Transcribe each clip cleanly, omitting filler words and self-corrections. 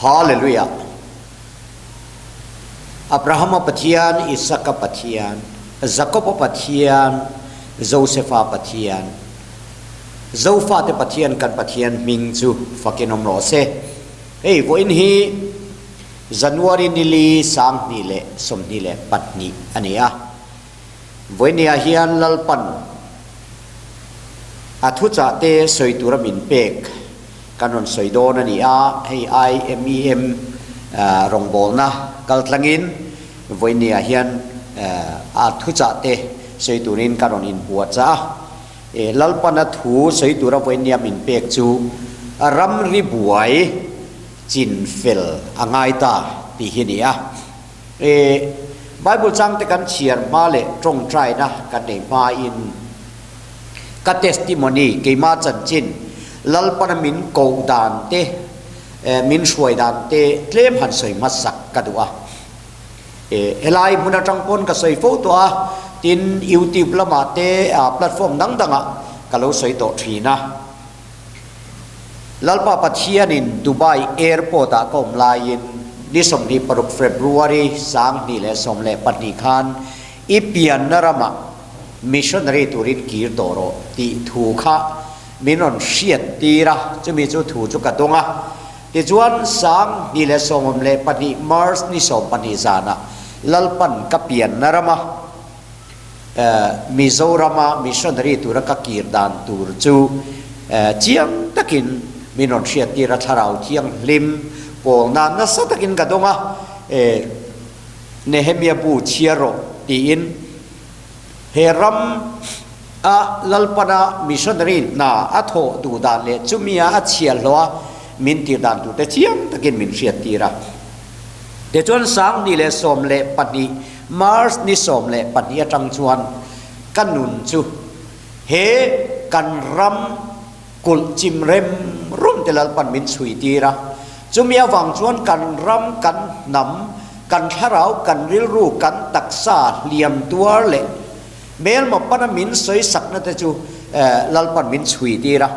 Hallelujah. Abraham Pathian, Isaac Pathian, Jacob Pathian, Joseph Pathian, zauh te Pathian kan Pathian ming chu fakinom ro se. Hey, voin hi January nili sang nile som nile patni ania. Voin ya hian lalpan athu cha te soitura min pek kanon soidon ania hey IMEM rawngbawlna kaltlangin voin ya hian athu cha te soiturin kanon in buat cha lalpana thu soitura voin ya min pek chu Ramri buai Chinfel angai ta ti hinia Bible chang te kan chiar ma le trong trai na kan nei ma in ka testimony ke ma chan chin lalpana min ko dan te min suai dan te tlem han soi masak ka dua elai muna tang pon ka soi photo a tin YouTube lama te platform dang danga kalau soi to thina lalpa Pathian in Dubai airport a kom lain ni som ni paruk February sang ni le som le patni khan ipian narama missionary turin kir toro ti thu kha minon siat tira chumi chu thu chu ka donga ti chuan sang ni le som le patni Mars ni som pani zana lalpan kapian narama Mizorama missionary tura ka kir dan tur chu chiang takin minon siat tira tharau thiang lim pol na sa takin ka donga Nehemia bu chiaro ti in heram a lalpana missionary na atho du dan le chumia a chial loa min tir dan tu te chiang takin min siat tira de chuan sang ni le som le pani Mars ni som le pani atang chuan kanun chu he kan ram kul chim rem rum telal pan min sui tira chumia wang chuan kan ram kan nam kan tharau kan ril ru kan taksa liam tuar le mel ma pana min soi sakna te chu lalpan min sui tira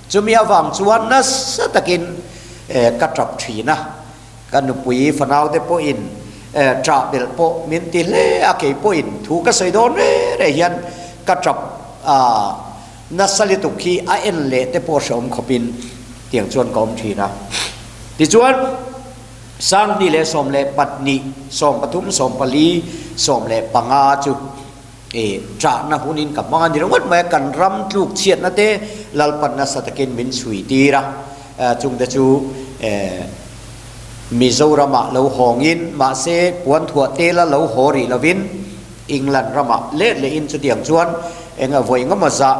chumia wang chuan na satakin katrap thina kan pui fanau te po in tra bel po min ti le ake po in thu ka soi don re hian katrap nasali tukhi a en le te po som khopin tiang chuan kom thina ti chuan sang ni le som le patni som pathum som pali som le panga chu tra na hunin ka manga ni rongot ma kan ram tluk chiat na te lalpan na satakin min sui tira chung de chu Mizorama lo hongin ma se puan thua te la lo hori lovin England rama le le in chu tiang chuan enga voi ngama za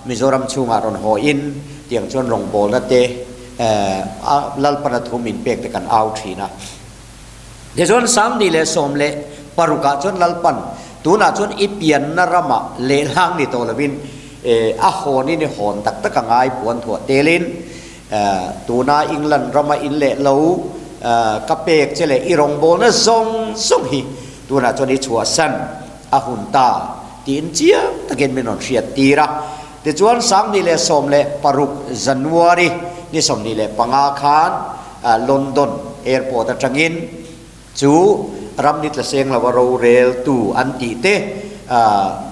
Mizoram chunga ron ho in tiang chuan rawngbawlna te lalpana thumin pek te kan au thina de chuan sam ni le som le paruka chuan lalpan tuna chuan ipian na rama le lang ni to lovin a honi ni hon tak tak angai puan thua telin tuna England rama in le lo ka pek chele i rawngbawlna zong zong hi tuna chuan i chua san a hunta tin chia takin minon riat tira ti chuan sang ni le som le paruk January ni som ni le panga khan London airport atangin chu ramnit la seng la waro rel tu anti te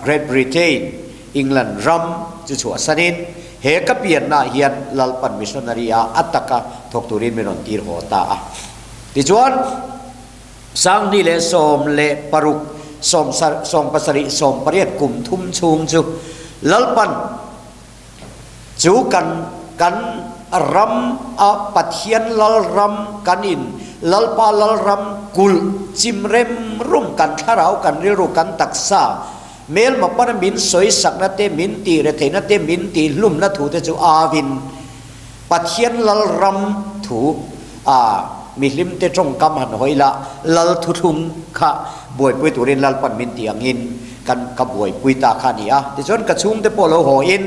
Great Britain England ram chu chu sanin he ka pian na hian lalpan missionary a ataka thok turin minon tir hota a ti chuan sang ni le som le paruk som pasari som pariat kum thum chung chu lalpan chu kan ram a Pathian lal ram kanin lalpa lal ram kul chimrem rum kan tharau kan riru kan taksa mel ma pana min soi sakna te min ti re theina te min ti lum na thu te chu avin Pathian lal ram thu mi hlim te trong kam han hoila lal thu thum kha boi pui turin lalpan min ti angin kan ka boi pui ta khania ti chon ka chung te polo ho in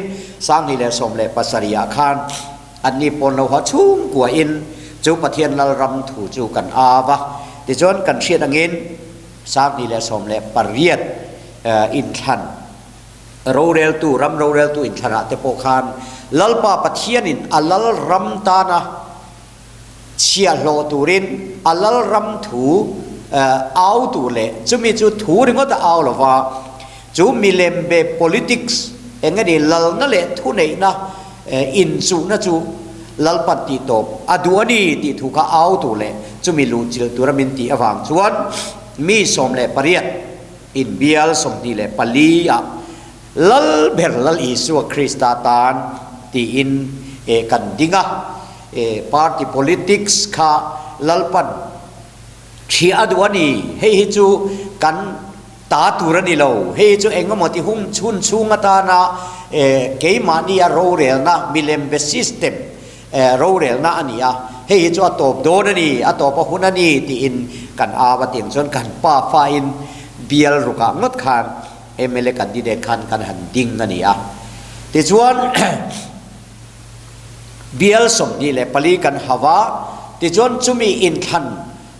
sang ni le som le pasaria khan anni pon lo ha chung kwa in chu Pathian lal ram thu chu kan awa ti chon kan hriat angin sang ni le som le pariat in than ro rel tu ram ro rel tu in thana te po khan lalpa Pathian in alal ram ta na เชียโลตูรินอัลลรำถูเอาตูเล่จะมีจุดถูริงก็จะเอาหรอว่าจูมีเลมเบ politics เองก็ดีลลนั่นแหละทุนเองนะอินสูนะจูลลปัตติตบอดูอันนี้ที่ถูกเอาตูเล่จะมีลูจิลตัวมินตีอวังชวนมีสมเล่ปริยัตอินเบียลสมดีเล่ปลีอะลลเบรลลอิสุคริสตาตานที่อินกันดิงะparty politics ค่ะลลปันเชียอดูอันนี้ให้จูกันตาตุรนิโลเฮจูเองก็มติหุ่มชุนชุงตานะเกยมานียโรเรลนะมิเลมเบสิสเต็มโรเรลนะอันนี้เฮจูอัตบโดนนี่อัตบหุนนี่ที่อินกันอาวติงชนกันป้าฟาอินเบียลรุกางดขานเมเลกันดีเดขันกันหันดิงอันนี้ที่ชวนเบียลสมนี่แหละปลีกันฮาวาที่ชวนจุมีอินขัน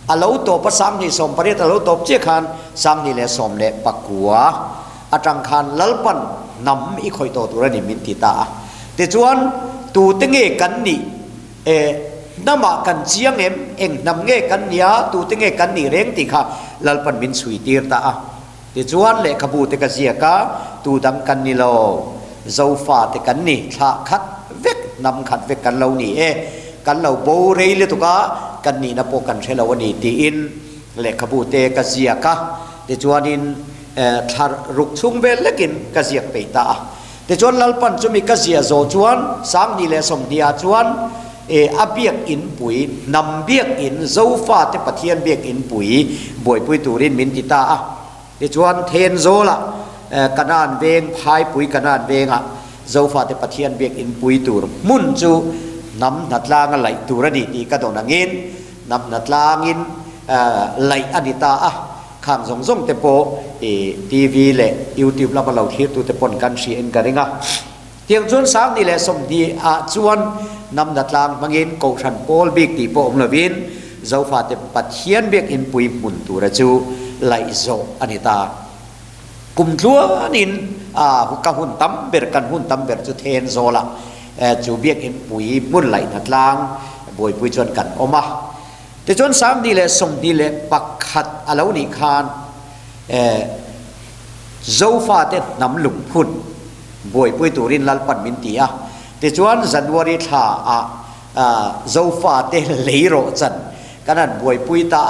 อาลูโตภาษาที่สมปริตอาลูโตเจ้าขันสังนี่แหละสมเละปักกัวอาจังขันลลปันนำอีกคอยโตตัวนี้มินติตาแต่ชวนตูตึงเอกันนี่น้ำมากันเชียงเองนำเงกันเนียตูตึงเอกันนี่เร่งติค่ะลลปันมินสุยตีร์ตาแต่ชวนเละขบูตกเสียกาตูดังกันนี่โลเจ้าฟ้าตกันนี่ถ้าคัดเวกนำขัดเวกกันเรานี่กันเราโบเรลตุกะกันนี่นะโปกันเชลวันนี้ตีอินเล็กขบูเตกเสียกะแต่จวนอินทารุกชุงเวลเล็กินกเสียเปตาแต่จวนลลปันจุมีกเสียโจจวนสังนี่แหละสมเดียจวนอาเบียกอินปุยนำเบียกอินเจ้าฟ้าเตปะเทียนเบียกอินปุยบ่อยปุยตูรินมินติตาแต่จวนเทนโซละกันนานเวงพายปุยกันนานเวงเจ้าฟ้าเตปะเทียนเบียกอินปุยตูรมุนจูนำนัดลางไหลตูรดีดีกระโดดนังินนำนัดลางินไหลอดิตาข้างสงเตโปทีวีเละยูทูบแล้วมาเราเทียบตัวเตปนกันชีเอ็นกันเองเทียงชวนสามนี่แหละสมดีชวนนำนัดลางมังอินโกชันโพลบิกตีโปอมลวินเจ้าฟ้าเตปัดเทียนเบียกอินปุยมุนตูระจูไหลโซอดิตากุมทัวนินหุกหุ่นตั้มเบรกันหุ่นตั้มเบรจูเทนโซละจูเบียกอินปุยมุนไหลนัดลางบ่อยปุยชวนกันออกมาแต่จนสามดีเลยส่งดีเลยปักขัดอาลาวนิคานเจ้าฟ้าเต็นำหลุมพุ่นบ่อยปุยตูรินลัลปันมินตีแต่จวนจันวาริท่าเจ้าฟ้าเต็นเหลโรจันกันนั้นบ่อยปุยตา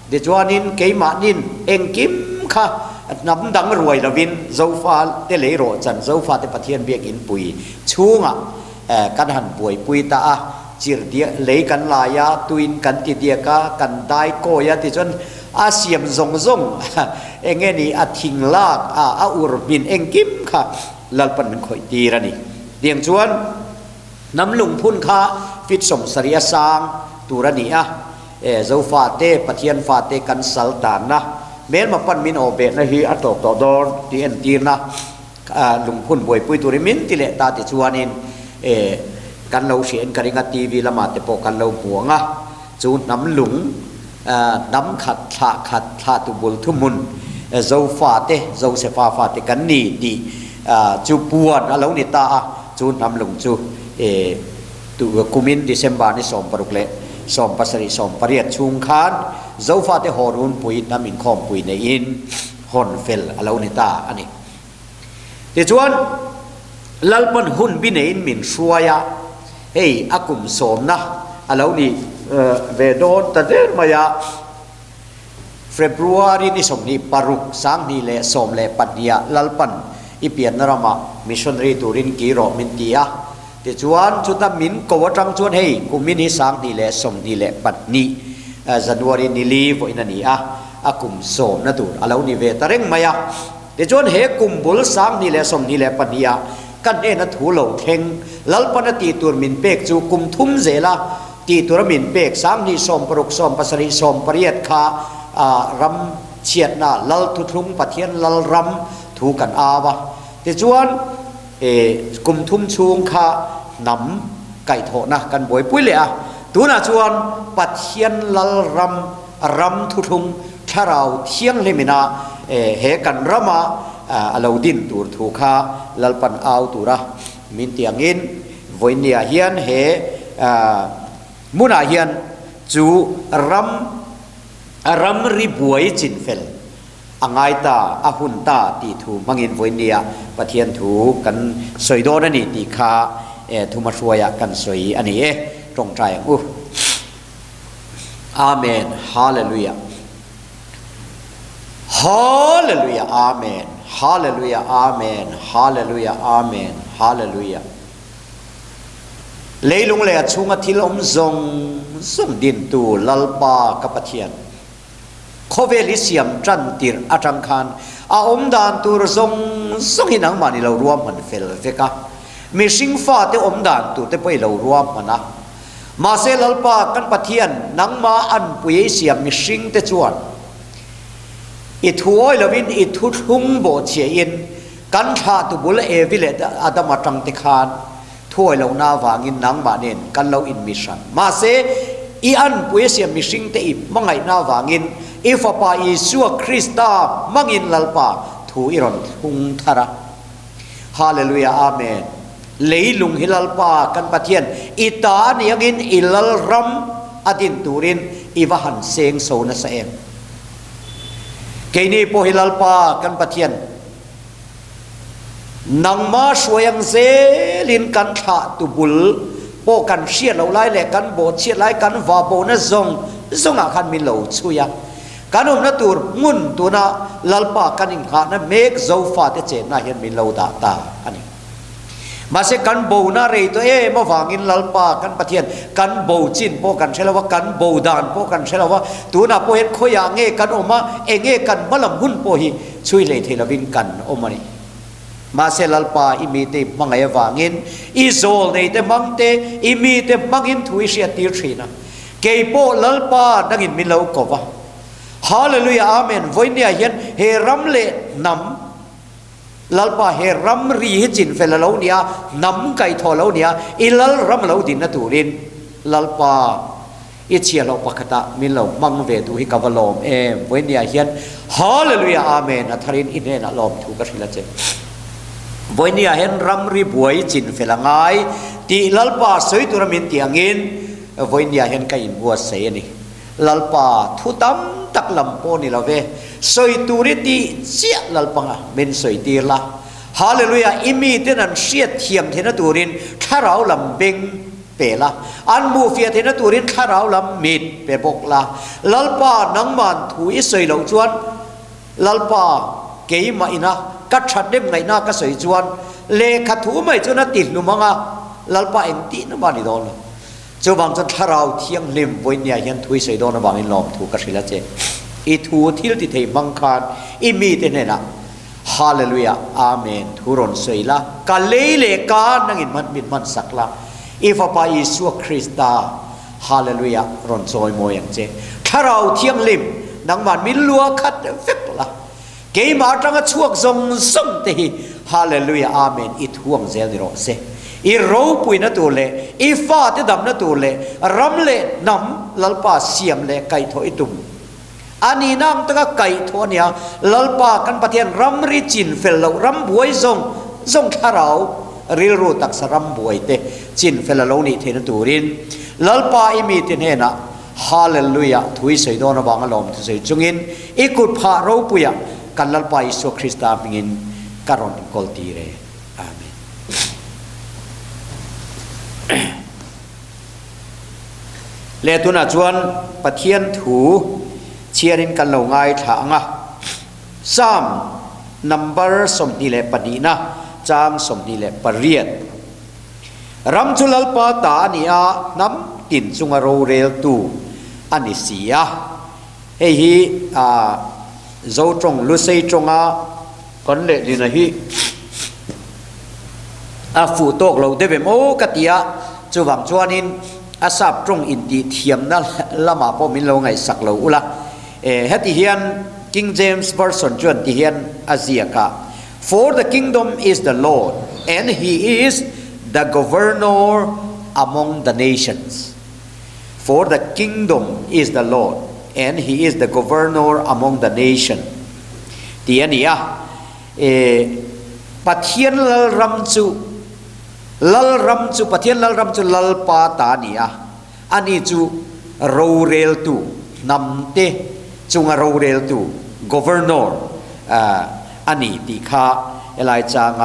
แต่จวนนินเกยมานินเองกิมค่ะนำดังรวยละวินเจ้าฟ้าเต็นเหลโรจันเจ้าฟ้าเต็นปะเทียนเบียกอินปุยชูงกันหันบ่อยปุยตาจิรเดียเลยกันลายาตุยนกันติเดียกากันได้โกยาติจนอาเซียมซงเองนี่อาทิงลากอุรบินเองกิมค่ะลัลปันมันคอยตีระนี่เดียงชวนน้ำลุงพุ่นค่ะฟิตสมสริยสางตูระนี่เจ้าฟาเตปะเทียนฟาเตกันสัลตานนะเม้นมาปันมินโอเบนนะฮีอัตโตต่อดอนตีเอ็นตีนะลุงพุ่นบวยปุยตุริมินติเลตาติชวนินกันเราเสียนกันงทีวีละมาแต่พอกันเราหัวงจูน้ำหลุงน้ำขัดทาตุบุลทุมุนเจ้าฟาเตเจ้าเสฟาฟาเตกันนี่ดีจูปวนเราเนี่ตาจูน้ำหลุงจูตัวกุมินดิเซมบานี่สมปรุกเละสมปัสริสมปริยัตชุงคานเจ้าฟาเตฮอรุนปุยน้ำมินคอมปุยในอินฮอนเฟลเราเนี่ตาอันนี้เดี๋ยวชวนลัลมันหุ่นบินอินมินชัวยาเฮ้ยอากุมสมนะอะไรนี่เวโดนแต่เดินมายาเฟบรุอารีนี่สมนี่ปารุกสังนี่แหละสมแหละปัญญาลัลปันอีเปียนนรามามิชชันรีตูรินกีโรมินตียแต่ชวนชุดนั้นมินกวจังชวนเฮ้ยกุมินิสังนี่แหละสมนี่แหละปัญญีจันวารีนี่ลีฟอินันนี่อากุมสมนะตูอะไรนี่เวตาเร่งมายาแต่ชวนเฮกุมบุลสังนี่แหละสมนี่แหละปัญญากันนัทูเหลาเทงลัลปนตีตัวมินเปกจูกุมทุ่มเจลาตีตัวมินเปกสามนี่สมปรุกสมปัสริสมปริยัตคารำเฉียดนาลัลทุทุงปะเทียนลัลรำถูกันอาวะแต่จวนกุมทุ่มชูงคานำไก่โถนะกันบ่อยปุ้ยเลยตัวน่ะจวนปะเทียนลัลรำทุทุงถ้าเราเที่ยงเลยมินาเหกันรำมาอาลาวดินตูร์ถูกค่ะลัลปันเอาตูระมินเตียงอินวันนี้เฮียนมุนาเฮียน จูรัมริบวยจินเฟลอังไงตาอาหุนตาตีถูมังอินวันนี้ปะเทียนถูกันสวยโดนนี่ตีขาทุมาช่วยกันสวยอันนี้ตรงใจอาเมนฮาเลลูยาฮาเลลูยาอาเมนฮาเลลูยาอาเมนฮาเลลูยาอาเมนฮาเลลูยาเลยลุงเลยช่วงอาทิตย์อมซงส่งดินตูลัลปากับปะเทียนโคเวลิเซียมจันติร์อาจังคานอาอมดานตูรซงส่งหินังมานี่เรารวมมันเฟลเฟกะมีสิงฟ้าเตอมดานตูเตไปเรารวมมันนะมาเซลัลปากันปะเทียนนังมาอันปุยเสียมมีสิงเตจวนอิทัวลวินอิทุทุงโบเชียนกันชาตุบุลเอวิเลตอาดามาจังติคานทั่วเราหน้าวางินนังบาเนนกันเราอินมิชันมาเซอีอันปุยเสียมมีสิงเตอิมังไงหน้าวางินอีฟปาอิสุคริสตามังอินลัลปาทูอิรอนทุงทาระฮาเลลูยาอาเมนเลยลุงฮิลัลปากันปะเทียนอิตาเนียงินอิลัลรัมอดินตูรินอีวะหันเซงโซนะเซมเกนี่โพฮิลัลปากันปะเทียนนังมาสวยยังเซลินกันชาตุบุลโปกันเชียเราไล่แหลกกันโบเชียไล่กันวาโบนะซงอาคันมิโลชุยกันอมนะตูรงุนตัวนะลัลปากันอิงขานะเมกโซฟาเตเจนะเห็นมิโลดาตาอันนี้มาเสกันโบนาเรตัวมาวางินลัลปากันปะเทียนกันโบจินโปกันเชลว่ากันโบดานโปกันเชลว่าตัวน่ะโปเห็นขยางเงกันออกมาเงกันมะลำหุ่นโปหิช่วยเลยเทลวินกันออกมานี่มาเซลัลปาอิมีเตมังไงวางินอิโซลในเตมังเตอิมีเตมังอินทุยเสียตีรีนะเกยโปลัลปาดังอินมิลาวกวะฮาเลลูยาอาเมนวันนี้เห็นเฮรัมเลนำลัลปาเฮรัมรีฮิจินเฟลเลาเนียนำไก่ทอเลาเนียอิลัลรัมเลาดินนตูรินลัลปาอิเชียเราปะกตะมิลาวมังเวตุฮิกาวลอมวันนี้เห็นฮาเลลูยาอาเมนอัทรินอินเนนลอมถูกกันทีละเจวันนี้เห็นรัมรีบวยจินเฟลงายตีลัลปาสวยตุรมินตียงินวันนี้เห็นกันอินบัวเสนี่ลัลปาทุตัมตักลำโพนี่เราเวสวยตุริตีเสียลัลปังอ่ะเป็นสวยตีละฮาเลลูยาอิมีเตนันเสียเทียมเทนตุรินถ้าเราลำเบงเปละอันมูฟีเทนตุรินถ้าเราลำมิดเปบกละลัลปานังมันถุยสวยเหล่าจวนลัลปาเกยมาอินะกัดชัดเด็มไงน่าก็สวยจวนเลขัดถูไม่จนน่าติดหนุ่มงะลัลปาเอ็งตีนบ้านี่โดนเจ้าบางจนถ้าเราเที่ยงลิมวันนี้ยันทุยสวยโดนบางอินลอมถูกกระชิลเจอีทูที่เราติดเหมังคานอีมีเตเนนะฮาเลลูยาอาเมนทุรนสวยละกาเลเลกานังอินมันมิดมันสักละอีฟปาอิสุคริสตาฮาเลลูยารอนซอยโมยังเจถ้าเราเที่ยงลิมนังมันมิลัวคัดเฟกละเกยมาจังช่วงทรงส่งเตะฮาเลลูยาอาเมนอีท่วงเซลดิโรเซอีรูปุยนัตัวเล่อีฟ้าที่ดำนัตัวเล่รำเล่นำลัลปาเสียมเล่ไก่ถอยตุ่มอันนี้นั่งตั้งไก่ถอยเนี่ยลัลปากันปะเทียนรำริจินเฟลเรารำบวยทรงท่าเราริลรูตักสรำบวยเตจินเฟลเรานี่เทนตูรินลัลปาอิมีตินเฮนะฮาเลลูยาทุยใส่โดนบางอารมณ์ทุยใส่จุงินอีกุดพารูปุยกันลัลปาอิสุคริสตามิงินการอนกอลตีเรอาเมนเลตุนาจวนปะเทียนถูเชียรินกันเหล่าไงถางะซ้ำนัมเบอร์สมดีเลปนีนะจางสมดีเลปเรียดรำจุลลปาตานีอาน้ำตินจุงโรเรลตูอันนี้เสียเฮ้ยเจ้าจงลุเซจงกันเละดีนะฮีฟูโตกเราเดบิโมกติยาจูวังจวนินอาศับตรงอินดีเทียมนั่นละมาพอมินเราไงสักเราอุละเฮติเฮียน King James Version จวนติเฮียนอาเซียกา For the kingdom is the Lord and He is the governor among the nations For the kingdom is the Lord and He is the governor among the nation ที่อันนี้ปะเทียนลลรำจูปะเทียนลลรำจูลลปาตานีอันนี้จู โรเรลตูนำเตจุงโรเรลตู governor อันนี้ตีข้าเอลัยจาง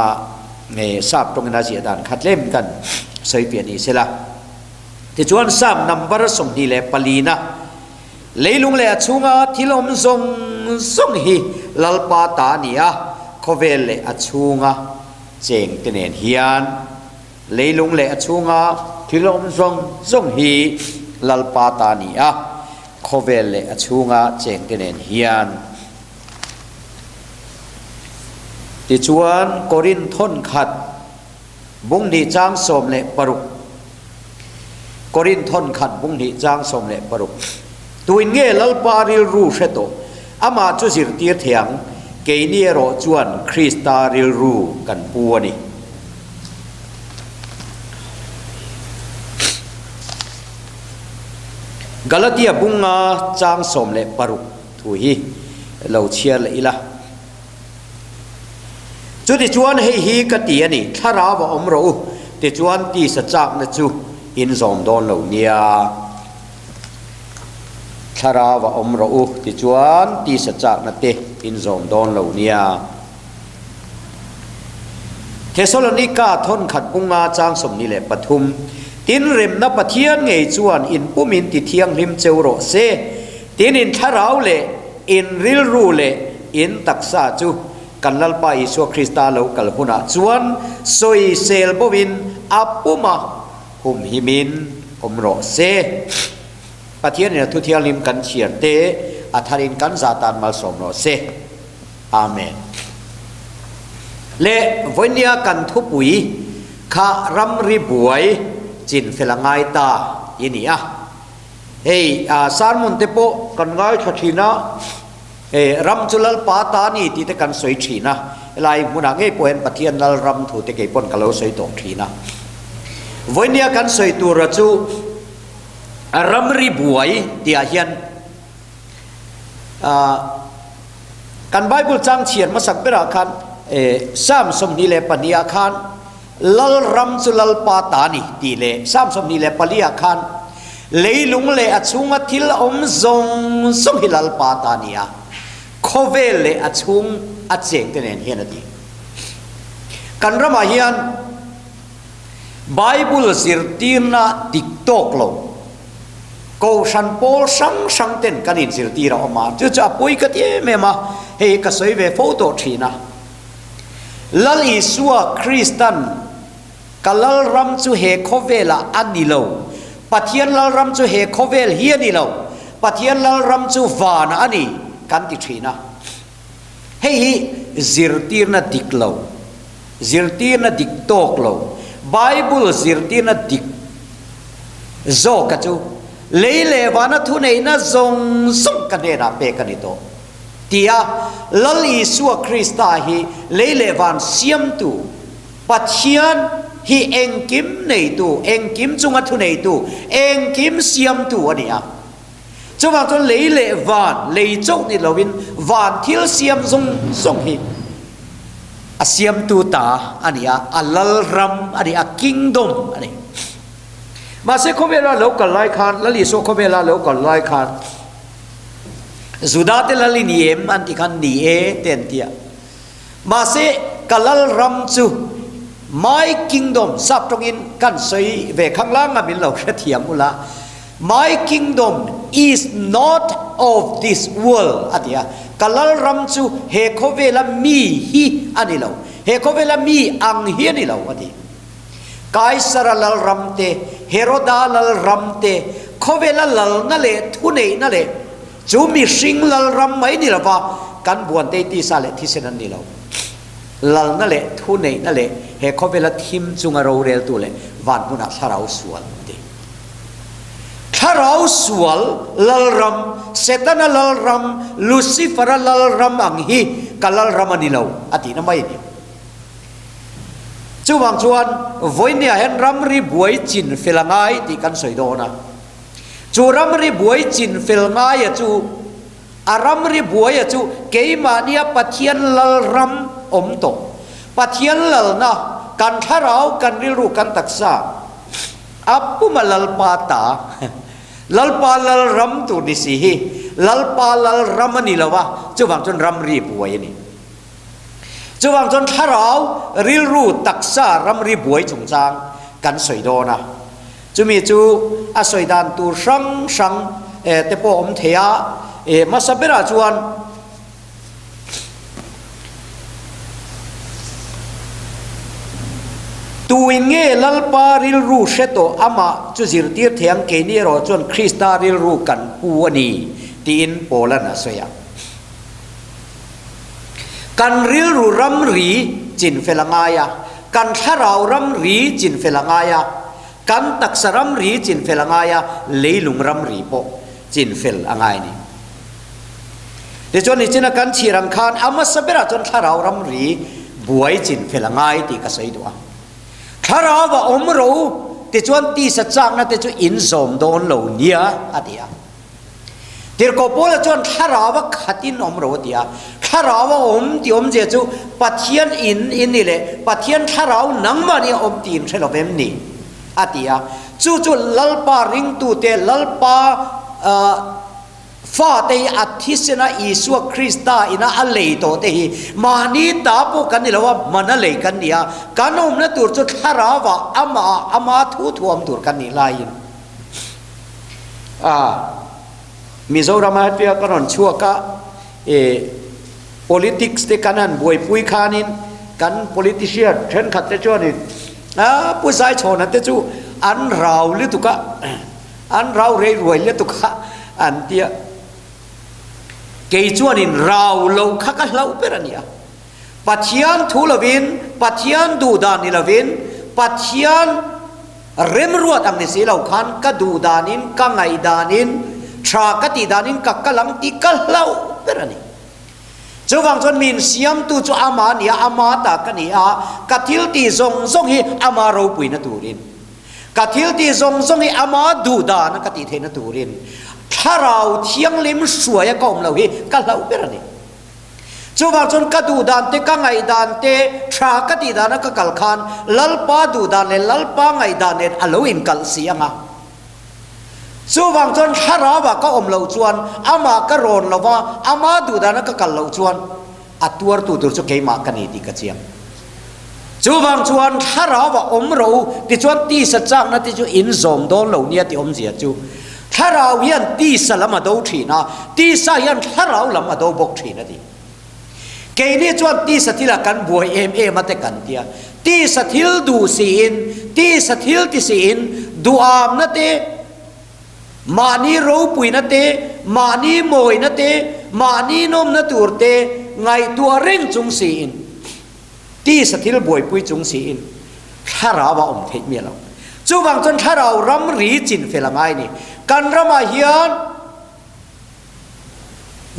ทราบตรงนั้นเสียดานขัดเล่มกันใส่เปลี่ยนนี้เสียละที่ชวนซ้ำนำบารสมดีเลปลีนะเลยลุงเลชุงที่ลมทรงทรงฮีลลปาตานีเขาเวลเลชุงเจงเตเนนเฮียนเลยลุงเลชุงที่ลมทรงฮีลลปาตานีเขาเวลเลชุงเจงเตเนนเฮียนที่ชวนกอรินทนขัดบุ้งดีจางสมเลปรุกกอรินทนขัดบุ้งดีจางสมเลปรุกตัวเงี้ยลลปาริลรูเชโตอามาจุสิรตีเถียงเกเนียโรจวนคริสตาริลรูกันปัวนี่กาลาเตียบุ้งจางสมเลปรุกถุยเราเชียร์เลยละจุดที่ชวนให้ฮีกตีนี่ถ้าเราว่าอมรู้ที่ชวนที่สัจจ์นะจูอินซอมโดนเหล่านี้ถ้าเราว่าอมรู้ที่ชวนที่สัจจ์นะเตอินซอมโดนเหล่านี้เทสโลนิกาทนขัดปุงาจางสมนี่แหละปทุมตินริมนับปะเทียนไงชวนอินปุมินติเทียงริมเจวโรเซตินอินถ้าเราเลยอินริลรูเลยอินตักษาจูกันลลปาอิสุคริสตาเลวกัลหุนาจวนสวยเซลบวินอัปปุมาหุมหิมินอมโรเซปะเทียนเนี่ยทุเทียลิมกันเฉียดเตอัธรินกันซาตานมาสมโรเซอาเมนเลวันนี้กันทุปุยข้ารำริบวยจินเฟลังไงตาอินี่เฮ้ยสารมุนเตโปกันไงชัดนะรำจุลลปาตานี่ที่ตะกันสวยชีนะลายมุนังเอปเห็นปะเทียนลรำถูตะเกปนกะเลวสวยตกชีนะวันนี้กันสวยตัวระจูรำริบวยที่อาเฮียนกันไบเบิลจังเฉียนมาสักเปราคันสามสมนีเลปนีอาคันลลรำจุลลปาตานี่ที่เลสามสมนีเลปลีอาคันเลยลุงเลอชุงทิลอมซงสมฮิลลปาตานีเขาเวลเลอชุงเจงเตเนนเฮียนดีกันรมาเฮียนไบเบิลสิรตีนาติกตอกโลกูชันโพสังเต็นกันอินสิรตีเราออกมาจะปุยกันเย่เมมาเฮก็สวยเวโฟโต้ทีนะลลิสัวคริสตันกัลลรัมจูเฮเขาเวลอันนิโลปัทยันลลรัมจูเฮเขาเวลเฮียนิโลปัทยันลลรัมจูวานอันนี้กันติทีนะเฮ้ยซิรตีร์นาดิกโลซิรตีร์นาดิกโตกโลไบเบิลซิรตีร์นาดิกโซกัจูเลวานะทุเนนะซงส่งกันเนนะเปกันนิโตที่ลลิสัวคริสตาฮีเลวานเสียมตูปัทยันฮีเองกิมเนตูเองกิมจุงอัทุเนตูเองกิมเสียมตูอันนี้จะว่าตัวเลวานเลจกนี่เราวินวานทิลเสียมส่งฮีเสียมตูตาอันนี้อัลลรัมอันนี้คิงดอมอันนี้มาเสกเวลาเรากันไล่ขันลลิโซเวลาเรากันไล่ขันสุดาเตลลินีเอ็มอันที่ขันนีเอเต็นเตียมาเสกลลรัมจูMy kingdom สับตรงอินกันสวยเวข้างล่างมินเราเทียมอุละ My kingdom is not of this world อันนี้กัลลรัมจูเฮโคเวลามีฮีอันนี้เราเฮโคเวลามีอังฮีนี่เราอันนี้กายสระลลรัมเตเฮโรดาลลรัมเตโคเวลาลลนั่นแหละทุเนนั่นแหละจูมีสิงลลรัมไม่นี่เราว่ากันบวนเตติสาเลที่เซนันนี่เราลลนั่นแหละทุเนนั่นแหละเฮเขาเวลาทิมจุงเราเรียลตัวเลยวันมุนักถ้าเราสวลเดถ้าเราสวลลลรัมเซตันลลรัมลูซิฟร์ลลรัมอังฮีกัลลรัมนี่เราอดีตนั่นไม่เนี่ยจู่บางชวนวันนี้เห็นรัมรีบวยจินฟิลง่ายที่กันสวยโดนะจู่รัมรีบวยจินฟิลง่ายจู่อารัมรีบวยจู่เกี่ยมาเนี่ยปัทยันลลรัมอมโตปัทยันลลนะกันถ้าเรากันริรู้กันตักษาอัปปุมาลลปาตา ลัลปาลัลรัมตูนิสิฮีลัลปาลัลรัมนี่ละวะเจ้าวังจนรัมรีบวยนี่เจ้าวังจนทาราวริลรูตักษารัมรีบวยจงจางกันสวยโดนะจะมีจูอาศัยดานตูสังสังเตปอมเทียมาสับเบราจวนตูอิงเงลัลปาริลรูเชโตอามาจุจิรตีร์เทียงเกนีรอจวนคริสตาริลรูกันปูนีตีนโปลันสวยกันริลรูรัมรีจินเฟลังไงกันทาราวรัมรีจินเฟลังไงกันตักสรัมรีจินเฟลังไงเลยลุงรัมรีโปจินเฟลอังไงนี่เดี๋ยวจวนนี้จินกันชีรังคานอามาสับเบราจวนทาราวรัมรีบวยจินเฟลังไงตีกษายดัวถ้าเราว่าอมรู้แต่จวนตีสัจจางนะแต่จวนอินสมโดนเหล่านี้อะเดียเดี๋ยวก็พูดจวนถ้าเราว่าขัดินอมรู้เดียถ้าเราว่าอมที่อมเจจูปัทยันอินนี่แหละปัทยันถ้าเรานังมาเนี่ยอมตีนใช่หรือไม่นี่อะเดียจู่ลัลปาริงตูเตลัลปาฟาเตอัติสนาอิสุคริสตาอินาอัลเลโตเตหิมานีตาปุกันนี่ละว่ามันอะไรกันเนี่ยกันอมนะตัวจุดฮาราวะอามาทูทวมตัวกันนี่ลายมิโซรามาเปียกันนชัวกะpolitics เตกันนั้นบวยปุยคานินกัน politician เช่นขัดเตจวนินผู้ชายโชนันเตจูอันเราหรือตุกะอันเราเรวยหรือตุกะอันเตียเกี่ยจวนินเราโลคักเราเปรเนียปัทยันทูลวินปัทยันดูดานิลวินปัทยันเริ่มรัวตั้งในสีเหล่าขันก็ดูดานินก็ไงดานินชากติดานินก็กลังติก็เราเปรเนียเจ้าวังจนมินเสียมตูจูอามาเนียอามาตากันเนียกัทิลตีซงฮีอามาเราปุยนัตูรินกัทิลตีซงฮีอามาดูดานกัติเทนัตูรินถ้าเราเที่ยงลิมสวยก็อมเราฮีก็เราเปรเนียเจ้าวังจนกัดูดานเตก็ไงดานเตชากติดานก็กัลขันลัลปาดูดานเลลัลปาไงดานเนอโลอินกัลเสียงะจู่วังจนถ้าเราว่าก็อมเหล่าจวนอามาก็โรนเราว่าอามาดูดานะก็กัลเหล่าจวนอัตัวตัวจุกเกมากันนี่ดีกระเจียงจู่วังจวนถ้าเราว่าอมเราติจวนตีสัจจังนะติจูอินสมโดนเหล่านี้ติอมเสียจู่ถ้าเรายันตีสละมาดูทีนะตีสายันถ้าเราละมาดูบกทีนะดิเกนี่จวนตีสติละกันบวยมาแต่กันเดียตีสติลดูสีอินตีสติลติสีอินดูอามนะเตมานีรู้ปุยนะเตมานีโมยนะเตมานีนมนะตูร์เตไงตัวเร่งจงสีอินตีสติลบวยปุยจงสีอินถ้าเราว่าอมเทมีเราจู่วังจนถ้าเรารำรีจินเฟลังไงนี่กันรำมาเฮียน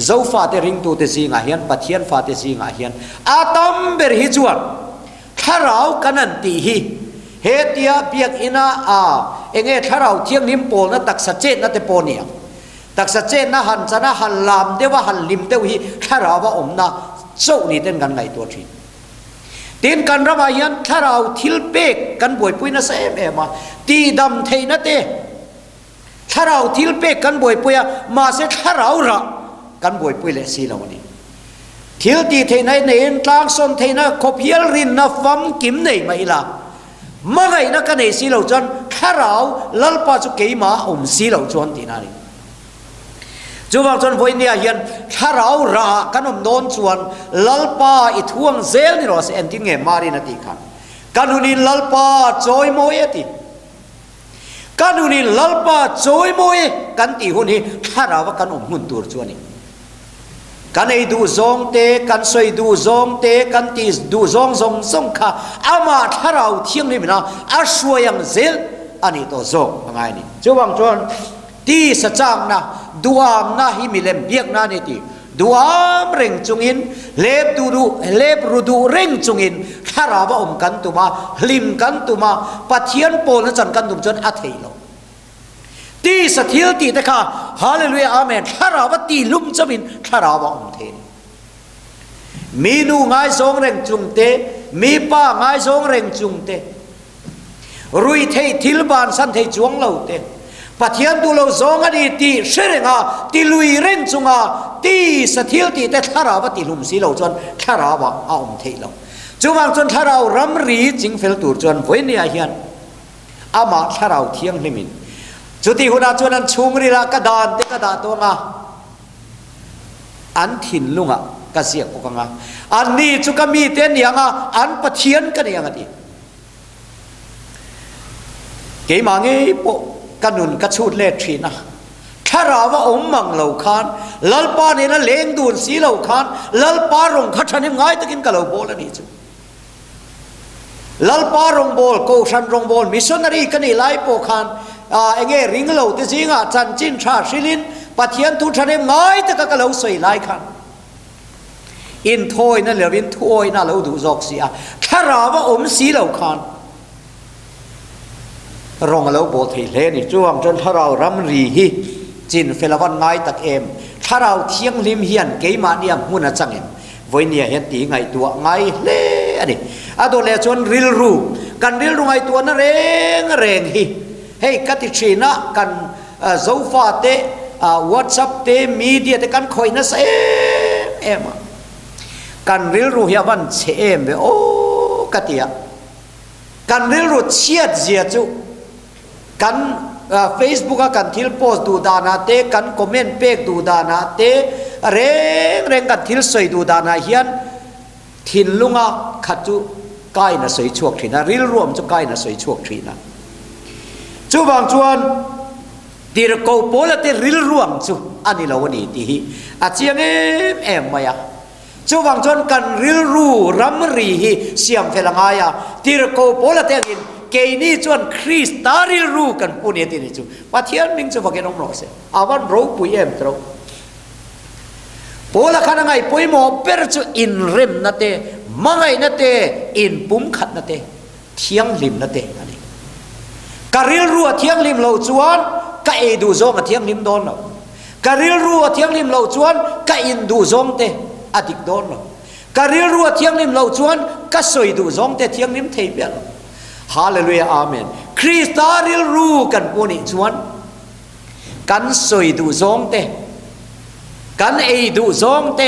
เจ้าฟาเตริงตูเตซีงาเฮียนปัทเทียนฟาเตซีงาเฮียนอาตัมเบรฮิจวนถ้าเรากันนันตีฮีเฮตียเปียกอินาเองถ้าเราเที่ยงลิมโปนะตักสัจเจนนะเตโปเนียตักสัจเจนนะหันจะนะหันลามเดว่าหันลิมเดวิถ้าเราว่าอมนะโซ่นี่เต้นกันไงตัวทีเต้นกันระบายยันถ้าเราทิลเปกกันบวยปุยนะเซมมาตีดำเทนะเตถ้าเราทิลเปกกันบวยปุยมาเสถ้าเราละกันบวยปุยเลสีเราวันนี้ทิลตีเทนในเอ็นกลางส่วนเทนะขบเฮียลรินนะฟัมกิมในไม่ละมาไงนักกันเอสีเหล่าจวนถ้าเราลัลปาจุเกยมาอมสีเหล่าจวนตีนารีจู่วังจนวันนี้เห็นถ้าเรารากันอมโดนจวนลัลปาอิทวงเซลนี่เราเอ็นทิ้งเงมารีนาตีกันกันหุนินลัลปาจอยโมยติกันหุนินลัลปาจอยโมยกันตีหุนีถ้าเราว่ากันอมหุ่นตัวจวนนี่กันไอ้ดูซองเตกันสวยดูซองเตกันตีดูซองค่ะอามาถ้าเราเที่ยงนี่นะอาสวยยังเซลอันนี้ตัวซองยังไงนี่จู่วังจวนตีสัจจังนะดูอามนะฮิมิเลมเบียกนะนี่ตีดูอามเร่งจงอินเล็บรูดูเร่งจงอินถ้าเราว่าอมกันตุมาลิมกันตุมาปัทเทียนโปนจันกันตุมจนอัฐิโลตีสถิลตีแต่ค่ะฮาเลลูยาอาเมนถ้าเราว่าตีลุ่มจะมินถ้าเราว่าอมเทนมีนูง่ายสงเร่งจุงเตมีป้าง่ายสงเร่งจุงเตรุยเททิลบานสันเทจวงเหล่าเต ปัทยานดูเราซองอดีตีเชื่องาตีลุยเร่งจุงาตีสะเทียลตีแต่ถ้าเราว่าตีลุมสีเราจนถ้าเราว่าเอาเทเราจูบางจนถ้าเรารำรีจิงเฟลตูจนวันนี้เฮียนอามาถ้าเราเที่ยงลิมินจุดที่หัวหน้าจวนนั้นชุงรีละกระดานเด็กกระดาตัวงาอันถิ่นลุงอ่ะกระเสียกพวกงาอันนี้จุกมีเตียนอย่างอ่ะอันปัทยานกันอย่างอ่ะดิเกี่ยมาเงี้ยปกันนุนกระชูดเล็ดทีนะถ้าเราว่าอมมังเหล่าคานลัลปาเนี่ยนะเลี้ยงดูนสีเหล่าคานลัลปารงขัดชันยังไงตะกินกับเหล่าโบลนี่จูลัลปารงโบลโกชันรงโบลมิชชันนารีกันนี่ไล่โปคานเองริงเหล่าที่จริงอ่ะจันจินชาชิลินปัทยันทุชันยังไงตะกับเหล่าสวยไล่คานอินทอยนั่นเหลืออินทอยนั่นเหล่าดูจอกเสียถ้าเราว่าอมสีเหล่าคานรองเราโบทีเลนี่จ้วงจนถ้าเรารำรีฮีจินเฟลวันไงตักเอ็มถ้าเราเที่ยงลิมเฮียนเกยมาเนี่ยมุนจังเอ็มวันนี้เห็นตีไงตัวไงเล่นี่อะตัวเลจนริลรูกันริลรูไงตัวนั่นเร่งฮีเฮ้กัติชีนะกันโซฟาเตวอทซัพเตมีเดียเตกันคอยนั่นเอ็มกันริลรูเฮียวันเชมเบโอกัติยะกันริลรูเชียดเจียจูกันFacebook กันทิลโพสดูดานาเตกันคอมเมนต์เปกดูดานาเตเร่งกันทิลสวยดูดานาเฮียนทินลุงะขัดจูใกล้น่ะสวยชวกทีนะริลรวมจูใกล้น่ะสวยชวกทีนะจูบางจวนตีรโกโปละเตริลรวมจูอันนี้เราวันนี้ตีอาเจียงเอ็มมายาจูบางจวนกันริลรูรัมรีฮีเสียมเฟลังายาตีรโกโปละเตกินเกนี่จวนคริสตาริลรูกันปุ่นเอตินี่จูปัทยันมิงจูฟังเกน้องรอเสอาวันรู้ปุยเอ็มตรอโปละขนาดไงปุยโมเปิร์จูอินเรมนั่นเตมังไงนั่นเตอินปุ่มขัดนั่นเตเที่ยงลิมนั่นเตอันนี้การิลรัวเที่ยงลิมเราจวนก็เอดูซงเที่ยงลิมโดนเราการิลรัวเที่ยงลิมเราจวนก็อินดูซงเตอดิกโดนเราการิลรัวเที่ยงลิมเราจวนก็สวยดูซงเตเที่ยงลิมเทียบเราฮาเลลูยาอาเมนคริสตาริลรูกันปุ่นจวนกันสวยดูซงเตกันเอดูซงเต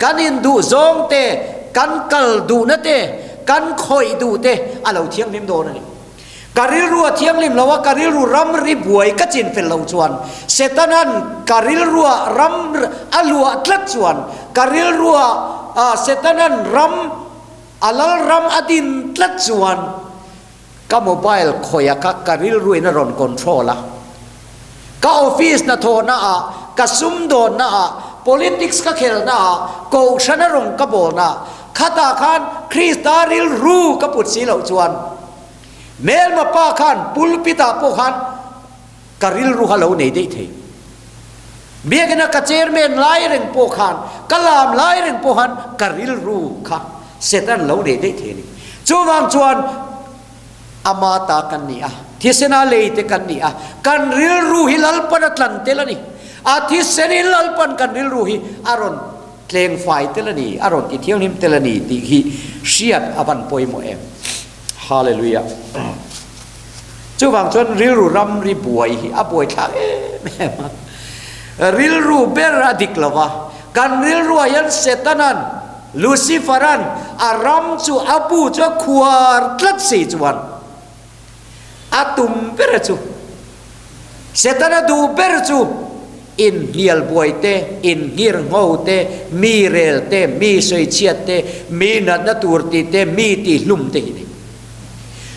กันอินดูซงเตกันกัลดูนั่นเตกันคอยดูเตอะเราเที่ยงลิมโดนนี่การิลรัวเที่ยงลิมเราว่าการิลรูรัมริบวยก็จินเป็นเราจวนเซตานันการิลรัวรัมอลัวตลัดจวนการิลรัวเซตานันรัมอลัลรัมอดินตลัดจวนก็โมบายคอยกักการิลรัวนรอนคอนโทรลละก็ออฟฟิศนะโทนะอะก็ซุ่มโดนนะอะ politics ก็เขลนะอะกูชนะรงก็บอกนะข้าตาขันคริสตาริลรูก็ปุดสีเหล่าจวนเมลมาป้าขันปุลปิตาพวกขันการิลรูฮัลโหลในได้ทีเบียกันนะกระเจรเมนไล่เร่งพวกขันกลามไล่เร่งพวกขันการิลรูค่ะเสร็จแล้วเราได้ทีนี่จูวางจวนอามาตากันนี่อ่ะที่เสนาเลยเตกันนี่อ่ะกันริลรูฮิลัลปันตันเตลนี่อาทิเสนิลัลปันกันริลรูฮิอารอนเพลงไฟเตลนี่อารอนที่เที่ยวนิมเตลนี่ที่ฮิเชียดอบันปอยโมเอมฮาเลลูยาจู่บางจนริลรูรัมริบวยฮิอบวยทักแม่มาริลรูเบรอดิกลาวะกันริลรูยันเซตานันลูซิฟารันอารัมจูอาบูจูขวาร์ตลัดสีจวนอาตุมเบรจูเซตานาดูเบรจูอินเฮียลบวยเตอินฮิร์งโอเตมีเรลเตมีสวยเชียเตมีนัดตูร์ติเตมีตีลุมเตหิน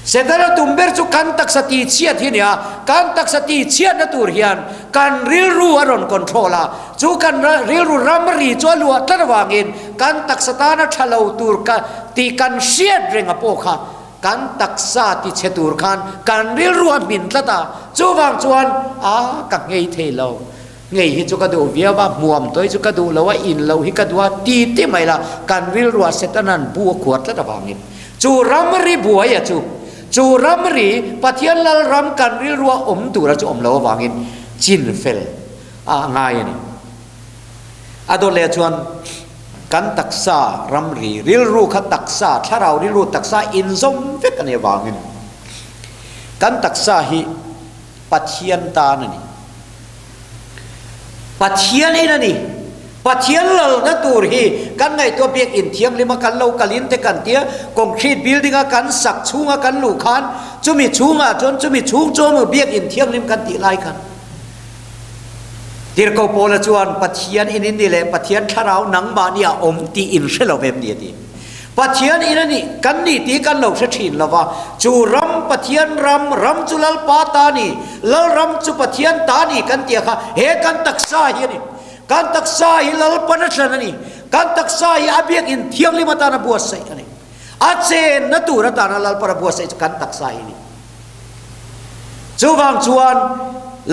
เสร็จแล้วตุมเบรจูกันตักสติเชียที่เนี่ยกันตักสติเชียนัตูร์เฮียนกันริลรูอารอนคอนโทรลาจูกันริลรูรัมรีจวลัวตระวางินกันตักสตานะชะลาวตูร์กันตีกันเชียดเรงอโปค่ะกันตักษาติเชตูร์ขันกันริลรูมินตละตาจูวางจวนกังเงยเทโลเงยฮิจุกดูเวียว่ามัวมตัวจุกดูแล้วว่าอินเราฮิกดูว่าตีที่ไม่ละกันริลรัวเซตนันบัวขวดละตะบางินจูรัมรีบัวอย่าจูรัมรีปัทยันลลรัมกันริลรัวตูระจูเราวางินจินเฟลง่ายนี่โดนเลชวนกันตักษารัมรีริลรูขัดตักษาถ้าเราริลรูตักษาอินซอมเฟกันเอวางินกันตักษาฮิ ปัทเทียนตานี่ปัทเทียนนี่นะนี่ปัทเทียนเรานะตูรีกันไงตัวเบียกอินเทียงลิมากันเรากลินเตกันเตียคอนกรีตบิลดิ้งกันสักชูงกันลูกขันจุมีชูงจนจุมีชูงจนเบียกอินเทียงลิมกันตีไล่กันที่เราโปรละจวนปัทเทียนอินนี่แหละปัทเทียนถ้าเราหนังบานีอมตีอินเชลเวมเนี่ยดีปัทเทียนอินนี่กันนี่ตีกันเราเสียละว่าจูรัมปัทเทียนรัมจุลลปาตานีลลรัมจุปัทเทียนตานีกันเตียค่ะเฮกันตักษาเฮียนี่กันตักษาฮิลลปนัชนันี่กันตักษาฮิอาเบียกอินเทียงลิมาตานาบัวใส่กันนี่อาเจนนัตูนัตานาลลปนาบัวใส่กันตักษาฮินี่จูวังจวน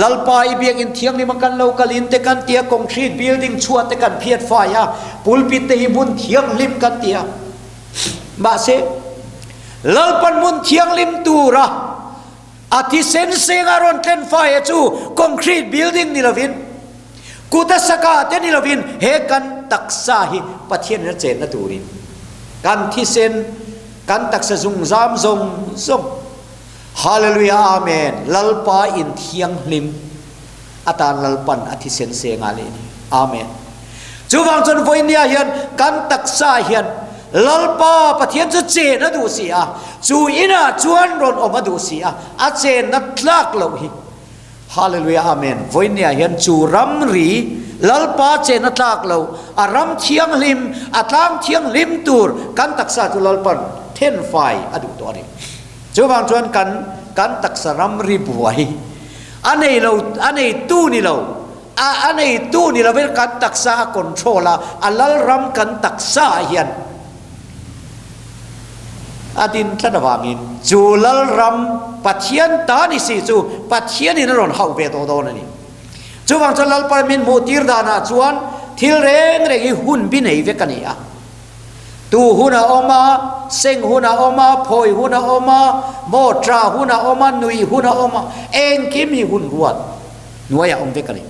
ลลปาอีเบียกอินเทียงลิมากันเรากลินเตกันเตียคอนกรีตบิลดิ้งชัวเตกันเพียรไฟอะปุลปิเตหิบุนเทียงลิมกันเตียมาเสลลปันมุนเทียงลิมตูระอาทิเซนเซงอารอนเทนไฟจูคอนกรีตบิลดิ้งนี่ละวินกูตัสกาเทนิลวินเฮกันตักษาฮิปัทเทียนนั่นเจนนั่นตูรินกันที่เซนกันตักษาซุงซามซงฮาเลลูยาอาเมนลลปาอินเทียงลิมอาตานลลปันอาทิเซนเซงาเลนีอาเมนจูวังจนวันนี้เห็นกันตักษาเห็นลลปาปัทเทียนจะเจนนั่นดูสิอ่ะจูอินาจวนรอนออกมาดูสิอ่ะอาเจนนั่นลักเลวฮิฮาเลลูยาอาเมนวันนี้เห็นจูรัมรีลลปาเจนัตลากเลวอารัมเทียงลิมอาตามเทียงลิมตูร์กันตักษาจุลลปันเทนไฟอดุตัวนี้จูบางจวนกันตักษารัมรีบวยอันนี้เราอันนี้ตู้นี่เราอันนี้ตู้นี่เราเป็นกันตักษาคอนโทรลอัลลรัมกันตักษาเฮียนอาดินท่านว่ามินจูลลรัมปัทเทียนตานี่สิจูปัทเทียนนี่นั่นรอนเฮาเวโตโตนั่นนี่จูวังจลลปามินโมติรดานาจวนทิลเรงอีหุ่นบินไอเวกันนี่อ่ะตูหุ่นออกมาเซ็งหุ่นออกมาพอยหุ่นออกมาโมตราหุ่นออกมานุยหุ่นออกมาเองกิมีหุ่นรวดหน่วยองเวกันนี่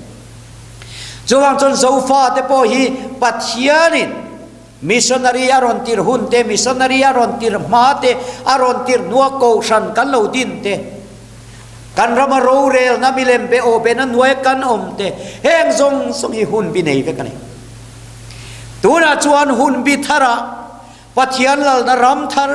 จูวังจนโซฟาเตโปฮีปัทเทียนินมิชชันนารีอารอนติรหุ่นเตมิชชันนารีอารอนติรมาเตอารอนติรนัวโกชันกันเลวดินเตกันรามาโรเรลนามิเลมเปโอเปนันไว้กันอมเตเฮงซงฮิหุ่นบินเอเวกันนี่ตัวน่ะชวนหุ่นบิทาระปัทยานลนรัมทาร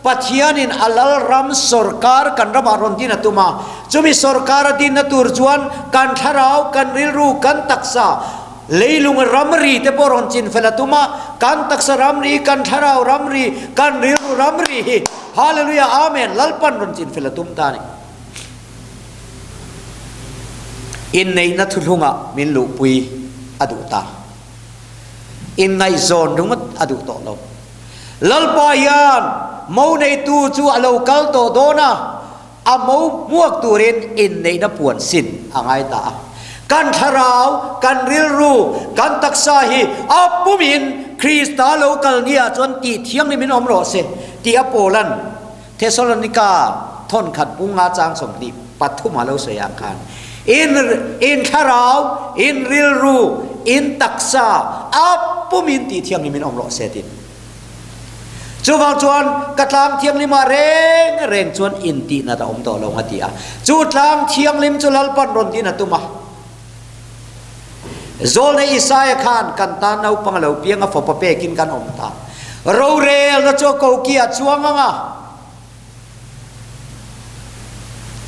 ปัทยานินอัลลรัมสรการกันรามารอนดินตุมาจุมิสรการดินตูร์จวนกันทาราวกันริลรูกันตักษาเลยลุงรัมรีเตปรอนจินเฟลตุมากันตักษารัมรีกันทาราวรัมรีกันริลรูรัมรีฮาเลลูยาอาเมนลัลปันรอนจินเฟลตุมตานี่อินในนัทุลุงะมินลุปุยอดุตาอินในโซนรุงอดุโตเราลลปายานมูในตูจูอโลกัลโตโดนะอามูมวกตูเรนอินในนับปวนสินอ่างไอตากันทาราวกันริลรูกันตักษาฮีอัปปุมินคริสตาโลกัลเนียจนตีเทียงในมินอมโรเซตีอโปลันเทสโลนิกาทนขัดปุงอาจางสมดีปัทุมาโลเสียงคานin tharau in rilru in taksa apu min ti thiam ni min omlo setin chu wang chuan katlang thiam lima reng chuan in ti na ta om to lo hatia chu tlang thiam lim chu lal pan ron ti na tuma zol ne isaya khan kan ta nau pangalo pianga fo pa pe kin kan om ta ro rel na chu ko kia chuanga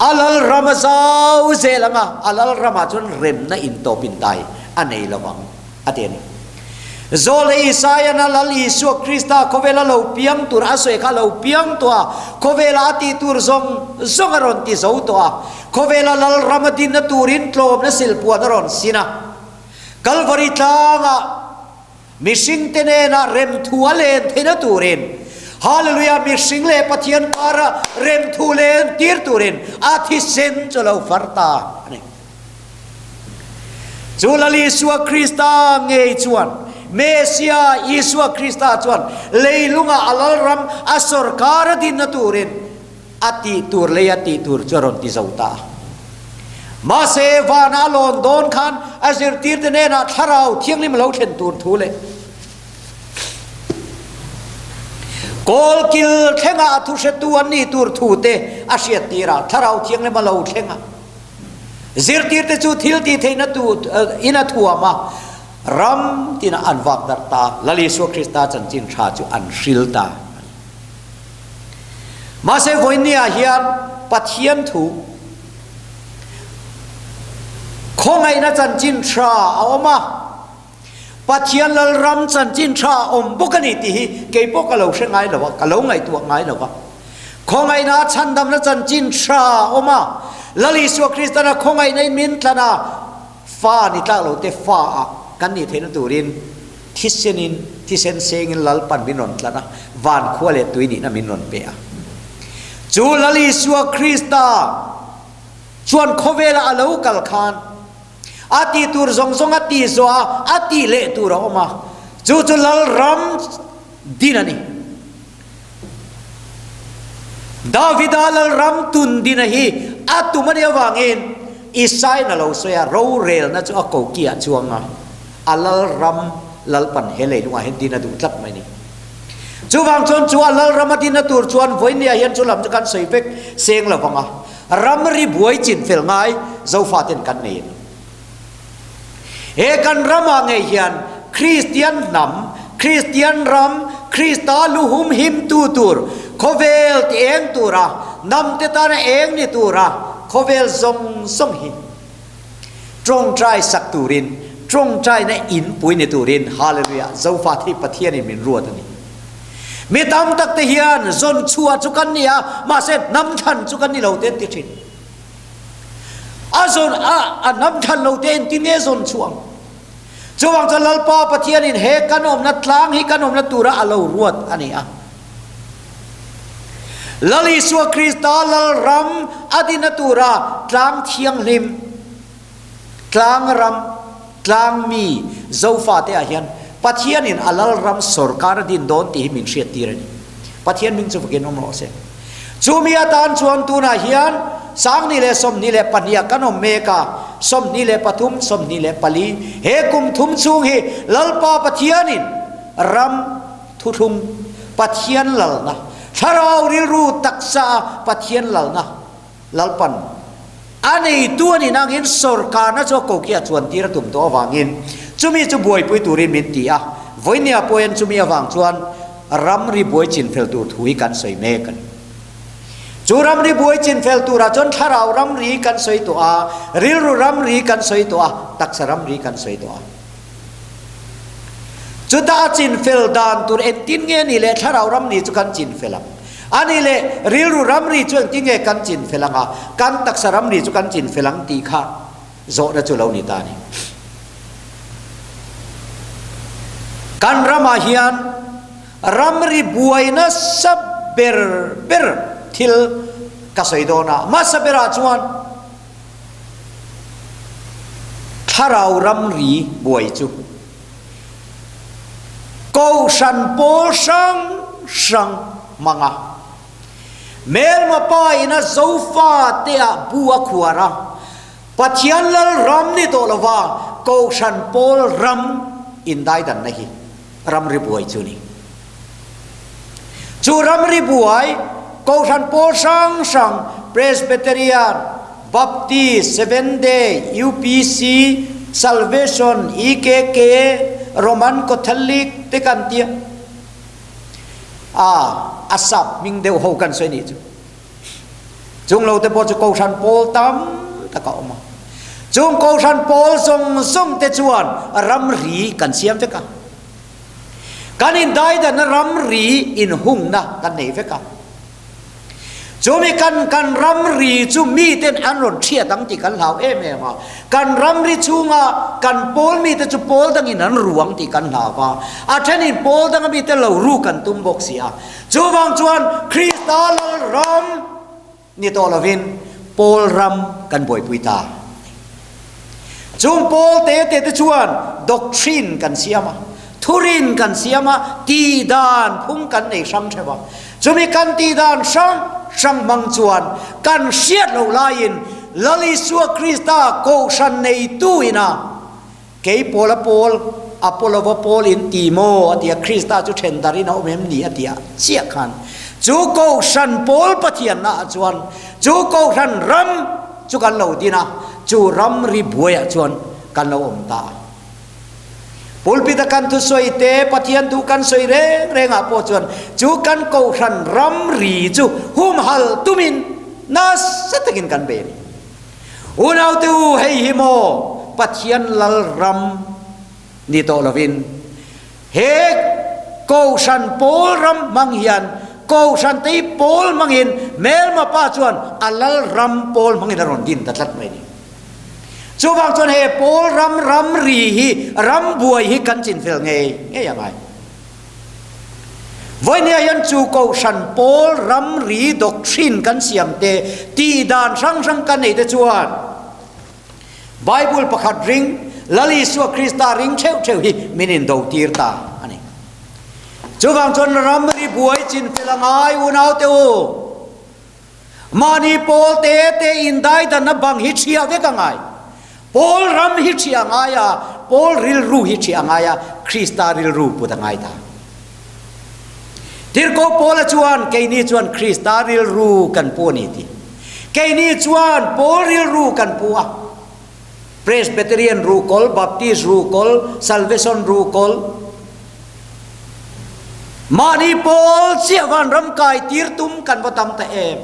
alal ramazau zelanga alal ramazun rem na into pintai anei lawang ateni zole isaya na lal isu krista kovela lo piang tur asoi kha lo piang to kovela ti tur zong aron ti zo to kovela lal ramadin na turin tlom na silpuan ron sina kalvari tanga mishing tene na rem thualen thena turin Hallelujah mishing le pathian para rem thulen tir turin athi sen chalo farta ani chulali suwa krista nge chuan mesia iswa krista chuan leilunga alalram asor kara din na turin ati tur le ati tur choron ti zauta ma se vana lon don khan azir tir ne na tharau thianglim lo then tur thule kol kil thenga thu se tu an ni tur thu te a siat tira tharau thiang le ma lo thenga zirtir te chu thil ti theina tu ina thua ma ram tina anwak dar ta lali so krista chan chin tha chu an hril ta ma se voinia hian pathian thu khongai na chan chin tha awma pathian lal ram chan chin tha om bokani ti hi ke pok ka lo hrengai lo ka lo ngai tu ngai lo khongai na chandam na chan chin tha oma lali so krista na khongai nei min tlana fa ni tla lo te fa kan ni theina turin thisen sengin lal pan minon tlana van khwale tuini na minon pe a chu lali so krista chuan khowela alo kal khan ati tur zong zong ati zo ati le tur oma chu lal ram dinani David alal ram tun dinahi atumani awangin isai na lo soya ro rel na chu ako kia chuanga alal ram lalpan hele lunga hendina du tlap mai ni chuwang chon chu alal ramadina tur chuan voinia hian chulam kan soivek seng lawanga ramri buai Chinfel ngai zauh faten kan nei he kan rama nge hian Christian nam Christian ram Krista luhum him tu tur khovel ti eng tura nam te ta na eng ni tura khovel zong song hi trong trai sak turin trong trai na in pui ni turin hallelujah zauh fa thi pathian in min ruat ani mi tam tak te hian zon chua chu kan nia ma se nam than chu kan ni lo te ti thin a zon a nam than lo te in ti nge zon chuang chuwang cha lalpa pathian in he kanom na tlang hi kanom na tura alo ruat ani a lali suwa krista lal ram adina tura tlang thiang lim tlang ram tlang mi zauh fa te a hian pathian in alal ram sarkar din don ti min hriat tirani pathian ming chu vakin om ro se chumi atan chuan tuna hian sang ni le som ni le pania kanom meka som ni le pathum som ni le pali he kum thum chung hi lalpa pathianin ram thuthum pathian lalna tharau ril ru taksa pathian lalna lalpan ani tuani nangin sarkar na cho ko kia chuan tira tum to awangin chumi chu buai pui turin min ti a voinia poen chumi awang chuan ramri buai Chinfel tur thui kan soi me kan chu ramri buai Chinfel tura chon tharau ramri kan soi to a rilru ramri kan soi to a taksa ramri kan soi to a chu ta Chinfel dan tur entin nge ni le tharau ramni chu kan Chinfel ani le rilru ramri chu entin nge kan Chinfel anga kan taksa ramri chu kan Chinfel ang ti kha zo na chu lo ni ta ni kan rama hian ramri buai na saber ber thil kasoidona masabera chuan tharau ramri buai chu Kohhran pol sang manga mel mapa ina zauh fa te a bua khuara pathian lal ram ni to lova Kohhran pol ram in dai dan nahi ramri buai chu ni chu ramri buai Kohhran pol sang Presbyterian Baptist 7 Day UPC Salvation EKK Roman Catholic te kan tia asap ming deu ho kan soi ni chu chung lo te po chu Kohhran pol tam ta ka oma chung Kohhran pol song te chuan ramri kan siam te ka kan in dai da na ramri in hung na kan nei ve ka chumi kan ramri chu mi ten anron thia dang ti kan lau ma kan ramri chunga kan pol mi te chu pol dang in an ruang ti kan lawa a thenin pol dang mi te lo ru kan tum bok sia chuwang chuan kristal ram ni to lovin pol ram kan boi puita chung pol te chuan doctrine kan siama thurin kan siama ti dan phung kan nei sang theba chumi kan ti dan sang mang chuan kan siat lo lain lali suwa krista Kohhran nei tuina ke pol apolo pol in timo atia krista chu thendarin au mem ni atia chia khan chu Kohhran pol pathian na chuan chu Kohhran ram chu kan lo dina จูรัมรีบวยชวนกันเราอมตาปุลปิตกันทุสวยเตปะเทียนทุกันสวยเร่งอาโปชวนจูกันโกชันรัมรีจูหุมฮัลตุมินน่าสตกินกันเบนอุณเอาตูให้ฮิโมปะเทียนลลรัมนิโตลวินเฮโกชันโปลรัมมังฮินโกชันตีโปลมังฮินเมลมาป้าชวนอัลลรัมโปลมังฮินรอนดินตัดไม่ดีจูบางชนเฮโปลรัมรีฮีรัมบวยฮีกันจินเฟลไงยังไงวันนี้ยันจูโกชันโปลรัมรีดอกชินกันเสียมเตตีดานช่างกันในเตจวนไบเบิลประคัดริงลลิสวคริสตาริงเชวฮีมินินดูตีร์ตาอันนี้จูบางชนรัมรีบวยจินเฟลไงอุณเอาเตวมานีโปลเตอินได้ดันนับบังฮิตเชียเวกังไงโปลรัมฮิตเชียงายาโปลริลรูฮิตเชียงายาคริสตาริลรูปุตงายตาทีร์โกโปลจวนเกนี่จวนคริสตาริลรูกันปูนี่ทีเกนี่จวนโปลริลรูกันปูอะเพรสเบเตเรียนรูกอลบัพติสรูกอลซัลเวชันรูกอลมานีโปลเสียวันรำกายทีร์ตุมกันประตำแต่เอม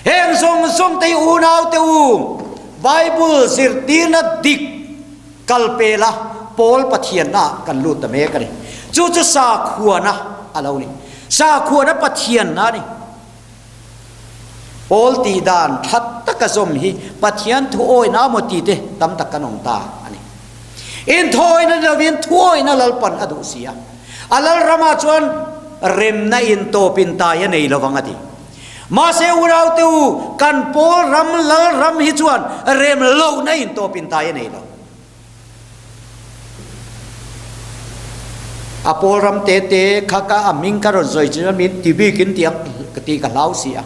เฮงทรงเตอูนาวเตอูไบเบิลสิรตีนัดดิกกัลเปล่าโปลปะเทียนนะกันลูตเมกันนี่จูจะสาขวนะอะไรนี่สาขวนะปะเทียนนะนี่โปลตีดานทัดตะกะสมฮีปะเทียนทุโอยน้ำมตีเตตำตะกันองตาอันนี้อินทอยนะเดวินทุโอยนะลลปันอดุเสียอัลลรามาชวนเร็มนะอินโตปินตายในละวังอดีมาเซอุราเตวกันโปลรัมลรัมฮิจวนเรมโลในอินโตปินตายในเราอโปลรัมเตขากามิงการรจอยจะมีทีวีกินเตียงกติกาลาวเสีย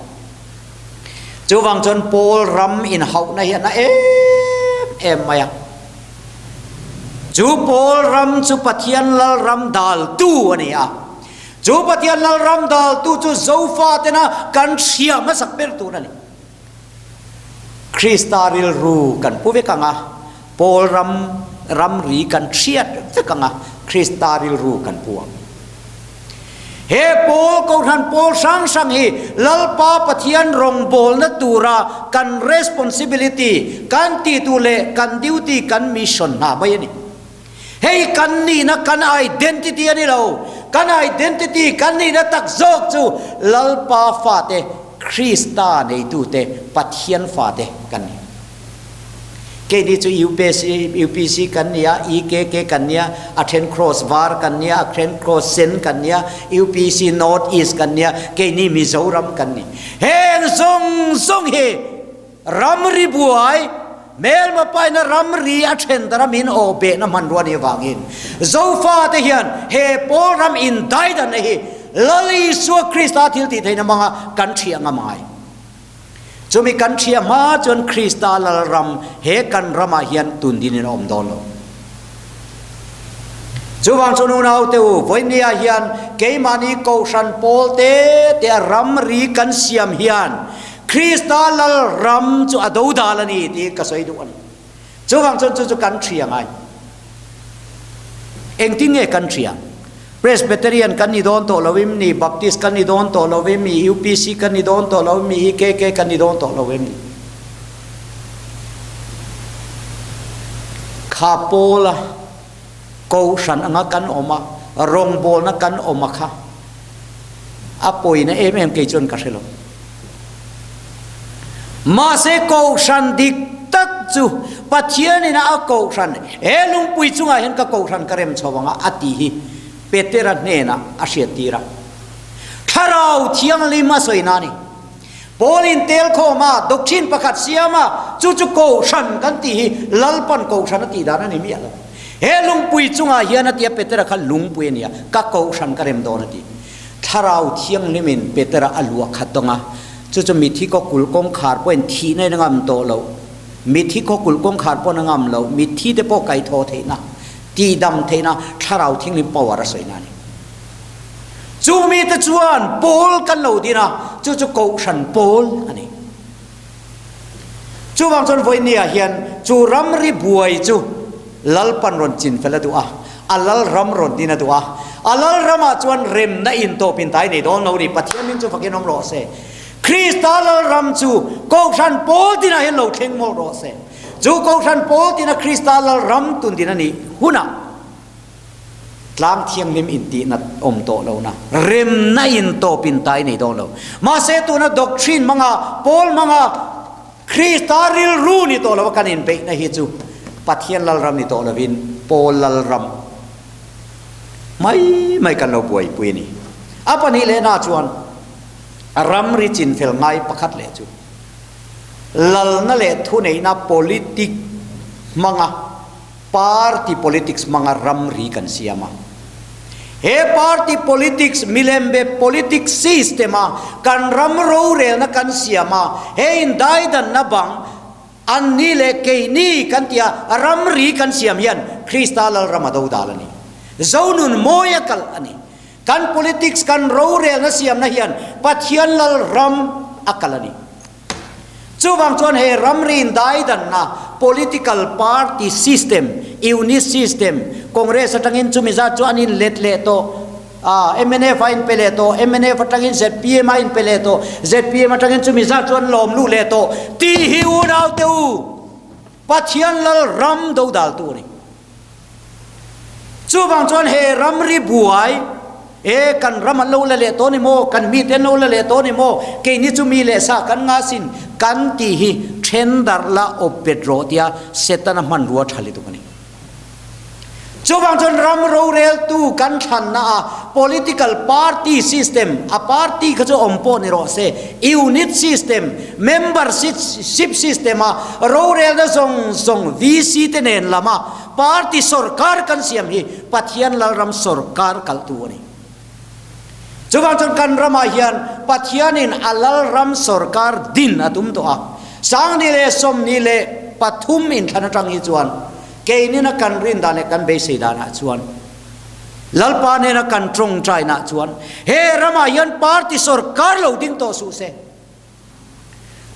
จูวังจนโปลรัมอินเฮาในนะเอ็มมายังจูโปลรัมจูปะเทียนลรัมดัลตูอันนี้อ่ะจูปะเทียนลรัมดัลตูจูโซฟาเตนะกันเชียมาสักเปิดตัวนั่นนี่คริสตาริลรูกันผู้เวกังอ่ะโปลรัมรีกันเชียดเวกังอ่ะคริสตาริลรูกันพวงเฮโปลก็ทันโปลสังฮีลลปาปะเทียนรงโบลนตูรากัน responsibility กันตีตุเลกัน duty กันมิชชั่นนะไม่ยันนี่เฮ้กันนี่นะกัน identity อันนี้เรากัน identity กันนี่นะตักโจกจูลลปาฟาเตคริสตาในตูเตปะเทียนฟาเตกันนี่เกดีจู UPC กันเนี่ย EKK กันเนี่ย Attend Cross Var กันเนี่ย Attend Cross Sen กันเนี่ย UPC North East กันเนี่ยเกนี่มิโซรัมกันนี่เฮงทรงเฮรัมรีบวยเมลมาไปนะรัมรีอัเชนตระมินโอเบนะมันรัวนี่วางินโซฟาเทียนเฮโปรัมอินไดดันเฮลลิสัวคริสตาทิลติเทนมังกันเชียงอมายจะมีกันเชียมาจนคริสตาลรัมเฮกันรามาเฮียนตุนดินอมดอลจูวังชนุนเอาเตววันนี้เฮียนเกมานีโกชันโปลเตรัมรีกันเสียมเฮียนคริสตาลรัมจูอดูดาลนี่ที่กษัยดูอันจูวังชนจูกันเชียงไงเองทิ้งเอกันเชียงเพรสเบเตเรียนกันนิดอนโตลวิมนี่บัพติสกันนิดอนโตลวิมนี่ UPC กันนิดอนโตลวิมนี่ EKK กันนิดอนโตลวิมนี่ข้าโปละโกชันอังกันออกมารงโบลนักกันออกมาค่ะอาป่วยนะIMEMเกจนกัสเลมาเสโกชันดิกตักจูปัจเจียนี่นะโกชันลุงปุยจุงเห็นกับโกชันกระเร็มชาวงอติฮีเปเตระเนนะอาเชียตีระทาราวเทียงลิมาสวยนานี่โปลินเตลโคมาดกชินประคัดเสียมาจุโกชันกันตีลลปันโกชันตีดานันนี่มีอะไรลุงปุยจุงเฮียนตีเปเตระขันลุงปุยเนี่ยกับโกชันกระเร็มโดนตีทาราวเทียงลิมินเปเตระอลัวขัดตงะจุมีที่ก็กุลกงขาดเป็นทีในงามโตเรามีที่ก็กุลกงขาดเป็นงามเรามีที่เดปไก่โทเทนะตีดำเทนะถ้าเราทิ้งลิมปวารสวยนั่นจูมีแต่จวนโปลกันเราดีนะจูโกชันโปลอันนี้ chu bang chon voi nia hian chu ramri buai chu lalpan ron chin fela tu a alal ram ron dina tu a alal rama chuan rem na in to pin tai nei don lo ni Pathian min chu fakin om ro se Kristal ram chu Kohhran pol dina hen lo theng mo ro se chu Kohhran pol dina Kristal ram tun dina ni huna tlang thiang lim in ti na om to lo na rem na in to pin tai nei don lo ma se tu na doctrine manga pol manga Kristaril ru ni to lo kan in pe na hi chu Pathian lal ram ni to lo win pol lal ram mai kan lo buai pui ni apa ni le na chuan Ramri Chinfel ngai pakhat le chu lal na le thu nei na politic manga party politics manga Ramri kan siama he party politics milembe politics systema kan ramro re na kan siama he in daidan na bang an ni le ke ni kan tia Ramri kan siam yan Kristal ramado dalani zaunun moya kal ani kan politics kan ro re na siam na hian Pathian lal ram akalani chu bang chon he Ramri in daidan na political party system unit system congress atangin chumiza chu anin let le to MNF in pele to MNF atangin ZPM in pele to ZPM atangin chumiza chuan lom lu le to ti hi u nau te u Pathian lal ram do dal tu ni chu bang chon he Ramri buai kan raman lo la le to ni mo kan mi ten lo la le to ni mo ke ni chu mi le sa kan nga sin kan ti hi tender la op petro tia setana man ruwa thali tu kani chu bang chon ram ro rel tu kan than na political party system a party ka chu ompo ni ro se unit system membership system ro rel da song VC tenen lama party sarkar kan siam hi Pathian lal ram sarkar kal tu ni chu bang chon kan rama hian Pathian in alal ram sarkar din atum to a sang ni le som ni le pathum in thana tang hi chuan ke ni na kan rin da ne kan be sei da na chuan lalpa ne na kan trong trai na chuan he rama hian party sarkar lo ding to su se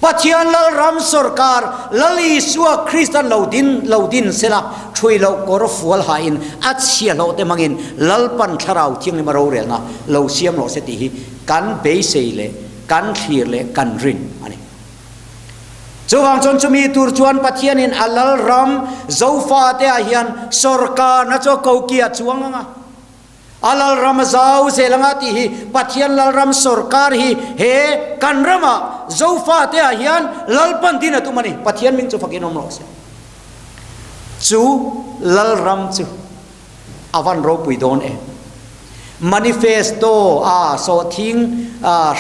Pathian lal ram sarkar lali suwa Kristan lo din sela thui lo kor fual ha in achia lo te mangin lalpan tharau thing ni maro re na lo siam lo se ti hi kan be sei le kan thir le kan rin ani chu wang chon chumi tur chuan Pathian in alal ram zauh fa te a hian sarkar na cho ko kia chuanga alal ram zauh selanga ti hi Pathian lal ram sarkar hi he kan rama zauh fa te a hian lalpan din tu mani Pathian min chu fakin om lo se chu lal ram chu avan ro pui don manifesto so thing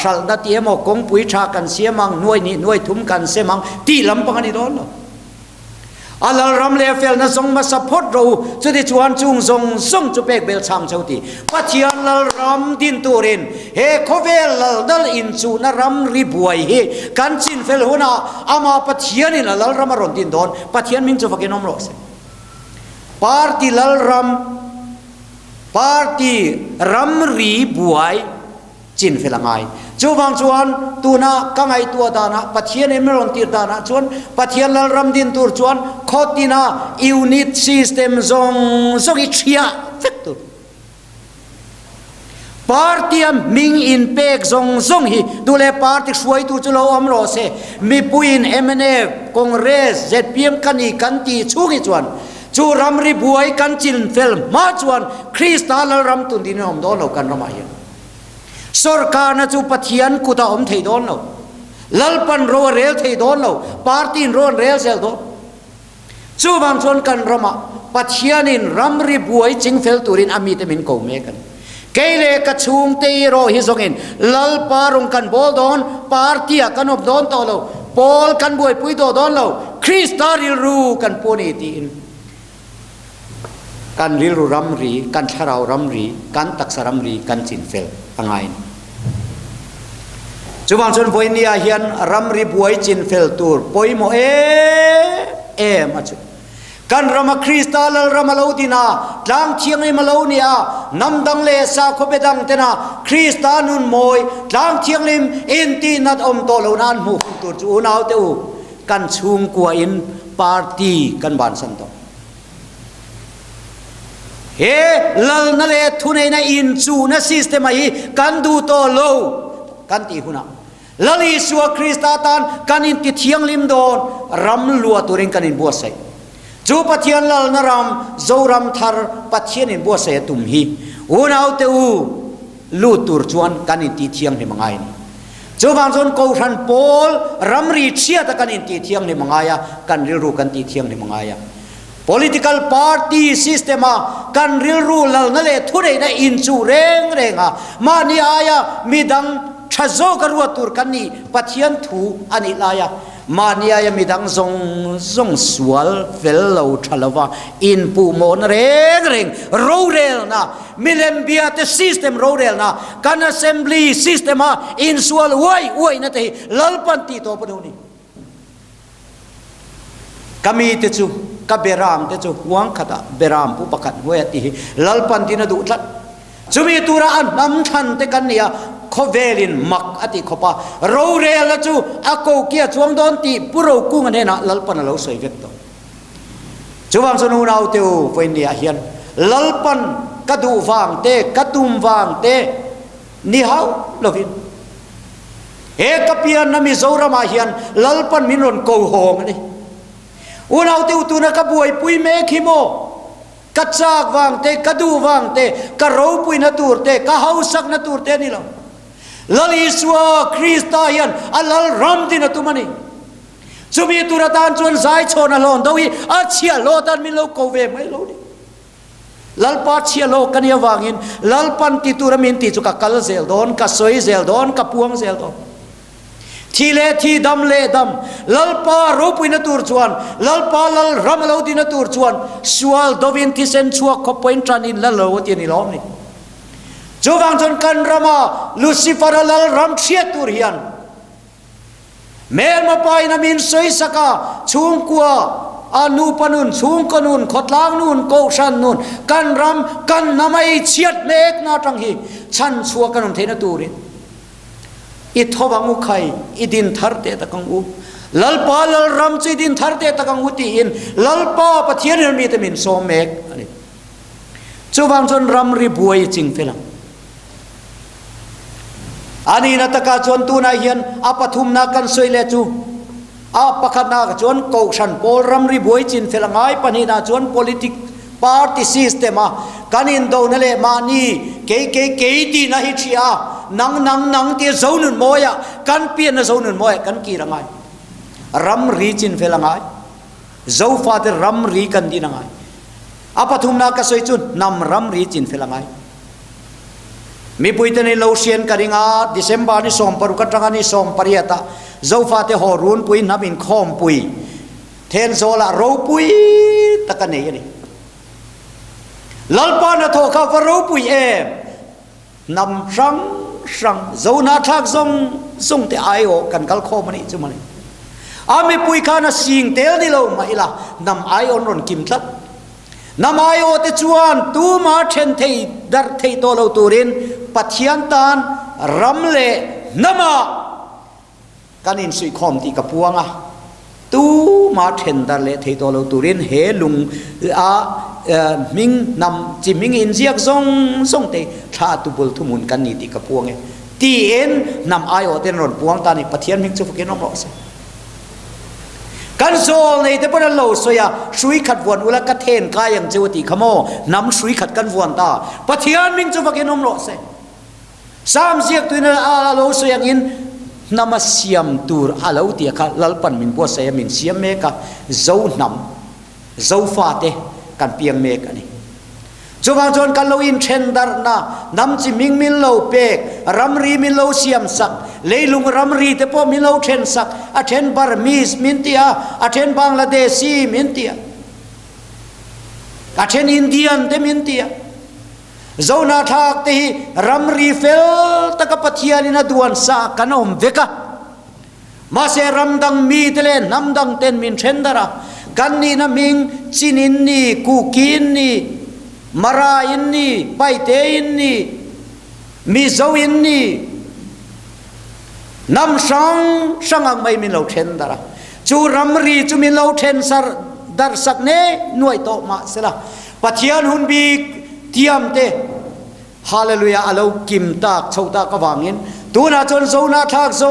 sal da ti mo kong pui tha kan siamang nuai thum kan semang ti lam pang ani don lo alal ram le fel na song ma support ro chu ti chuan chung song chu pek bel cham chauti Pathian lal ram din turin he khovel lal dal in chu na ram ri buai he kan Chinfel huna ama Pathian in alal ram ron din don Pathian min chu fakin om lo se party lal ram party Ramri buai Chinfel angai chu bang chuan tuna kangai tua dana Pathian emeron tir dana chuan Pathian lal ram din tur chuan khotina unit system zong i thia fektu party ming inpe zong hi dule party suai tu chulo om lo se mi puin MNF congress ZPM kani kanti chungi chuan chu Ramri buai kan Chinfel ma chuan Kristal ram tun din om do lo kan rama hian sarkar na chu Pathian kuta om thei don lo lalpan ro rel thei don lo party ron rel sel do chu bang chon kan rama Pathian in Ramri buai Chinfel turin ami te min ko me kan keile ka chung te ro hi zongin lal parung kan bol don party kan op don to lo pol kan buai pui do don lo Kristal ru kan poni ti in kan lilu Ramri kan tharau Ramri kan taksa Ramri kan Chinfel angai chubang chon voinia hian Ramri buai Chinfel tur poimo ma chu kan rama Kristal ramalo dina tlang thiang ei malo nia namdang le sa khobedang tena Kristanun moi tlang thiang lim inti nat om to lo nan mu tur chu nau te u กันชุงกัวอินปาร์ตี้กันบานสันโตเฮลลนั่นเลยทุนในอินจูนะซิสเตมาฮีกันดูโตโลกันตีหุนะลลิสัวคริสตาตันกันอินติเทียงลิมโดนรำลัวตัวเองกันอินบัวเสจูปะเทียนลลนรำโจรำทาร์ปะเทียนอินบัวเสตุมฮีอุนเอาเตอูลูตูร์จวนกันอินติเทียงในมังไงนี่จูบางส่วนโกชันโพลรัมรีเชียตกันอินติเทียงในมังไงกันริรูกันติเทียงในมังไงpolitical party system kan rilru lal nale thure na inchu reng renga mani aya midang thazo karwa tur kanni pathian thu ani laya mani aya midang zong sual fellow thalawa in pu mon reng rorel na milembia te system rorel na kan assembly system in sual wai na te lalpanti to paduni kami te chu ka beram te chu huang khata beram pu pakhat hoi ati lalpan tin du tlat chumi tura an nam than te kan nia khovelin mak ati khopa ro re la chu ako kia chuang don ti puro ku ngane na lalpan lo soi vek to chuwang sonu nau teu foi nia hian lalpan ka du wang te ka tum wang te ni hau lovin e ka pian na mi zorama hian lalpan min ron ko hong ni unau te utuna ka buai pui me khimo ka chak wang te ka du wang te ka ro pui na tur te ka hausak na tur te ni lo lali swa krista hian alal ram din na tumani chumi turatan chon Zaichhawna Hlawndo hi a chia lo tan min lo ko ve mai lo ni lalpa chia lo kania wangin lalpan ti turamin ti chu ka kal zel don ka soi zel don ka puang zel don thi le thi dam le dam lalpa ropui na tur chuan lalpa lal ram lo din na tur chuan sual dovin thi sen chua kho point tran in la lo ti ni lom ni chuwang chon kan rama lucifer lal ram thia tur hian mel ma pai na min soi saka chung kwa anu panun chung kanun khotlang nun Kohhran nun kan ram kan namai chiat mek na tang hi chan chua kanun theina turin i thobangu khai i din tharte takang u lalpa lal ram chi din tharte takang u ti in lalpa pathian mi te min so mek ani chuwang chon Ramri buai Chinfel ani na taka chon tu na hian apathum na kan soile chu a pakhat na chon Kohhran pol Ramri buai Chinfel ngai pani na chon politic party system kanin do na le mani ke ti na hi thia nang ti zauh nun moya kan pian na zauh nun moya kan ki rangai Ramri Chinfel ngai zauh fa te Ramri kan di nangai apathum na ka soi chun nam Ramri Chinfel ngai mi puitani lo sian karinga December ni som paru katanga ni som pariata zauh fa te horun pui namin khom pui then zola ro pui takane yani lalpa na tho kha ro pui em nam sang zau na thak zong te ayo kan kal kho mani chu mani ami pui khana sing tel ni lo mai la nam ai on ron kim tlat nam ayo te chuan tu ma then thei dar thei to lo turin pathian tan ramle nama kanin sui khom ti ka puanga tu ma then dar le thei to lo turin he lung a ming nam chi ming in ziak zong te tha tu bul thumun kan ni ti ka puang e ti en nam ai o ten ron puang ta ni pathian ming chu fukin om lo se kan zol nei te pora lo soya shui khat won ula ka then ka yang chu ti khamo nam shui khat kan won ta pathian ming chu fukin om lo se sam ziak tu na a lo soyang in namasiam tur alo ti kha lalpan min bo se min siam me ka zo nam zo fa te kan piang mek ani chuwang chon kan lo in thendar na nam chi ming min lo pek Ramri min lo siam sak leilung Ramri te po min lo then sak a then Burmese min tia a then Bangladeshi min tia a then Indian te min tia zona thak te Ramri fel taka pathian ina duan sa kanom veka ma se ramdang mi tele namdang ten min thendara kan ni na ming chinin ni kukin ni mara in ni paite in ni mi zo in ni nam sang ang mai min lo then dara จูรัมรีจูมิโลเทนสารดัรสักเน่หน่วยโตมาเสละปัทยานหุนบีเทียมเตฮาเลลูยาอโลกิมตากชาวตากวางินตูน่าจนโซนาทักท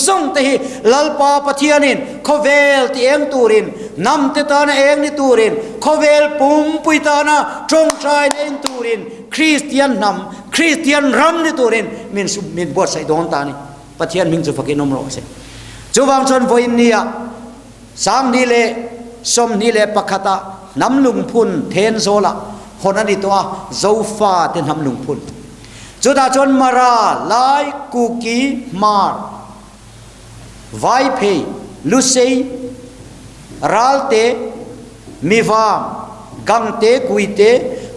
รงเตหิลลปาปัทยานินขเวลที่เองตูรินนำเตตานาเองนิตูรินขเวลปุ่มปุยตานาจงใจเองตูรินคริสเตียนนำคริสเตียนรำนิตูรินมินบวชใส่ดวงตานี่ปัทยานมิงจะฟักนมโรเสจูวังชนโวินเนียสามนิเลสมนิเลปะคตานำลุงพุนเทนโซละคนนั้นตัวเจ้าฟ้าเต็นทำลุงพุนจุดาจนมาราไลกุกีมาร์ไวเพย์ลุเซย์รัลเตมิวามกังเตกุยเต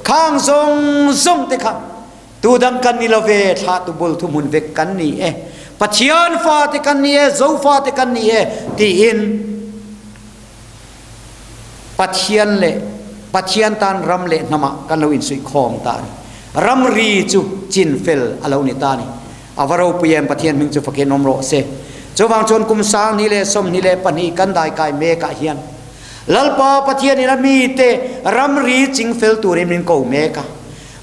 ข้างทรงเตค่ะตูดังกันนิลเวทาตุบุลทุมุนเวกันนี่ปัจจัยฟ้าเตกันนี่เจ้าฟ้าเตกันนี่ตีอินปัจจัยเล่ปัจจัยตานรำเล่นมากันเราอินสุยคองตานรัมรีจูจินเฟลอาลานิตานีอาวารูปยมปัทยันมิงจูฟักนมโรเซจูวังชนกุมสางนิเลสมนิเลปนีกันได้กายเมกะเฮียนลลปาปัทยันนิรมีเตรัมรีจิงเฟลตูริมินโกเมกะ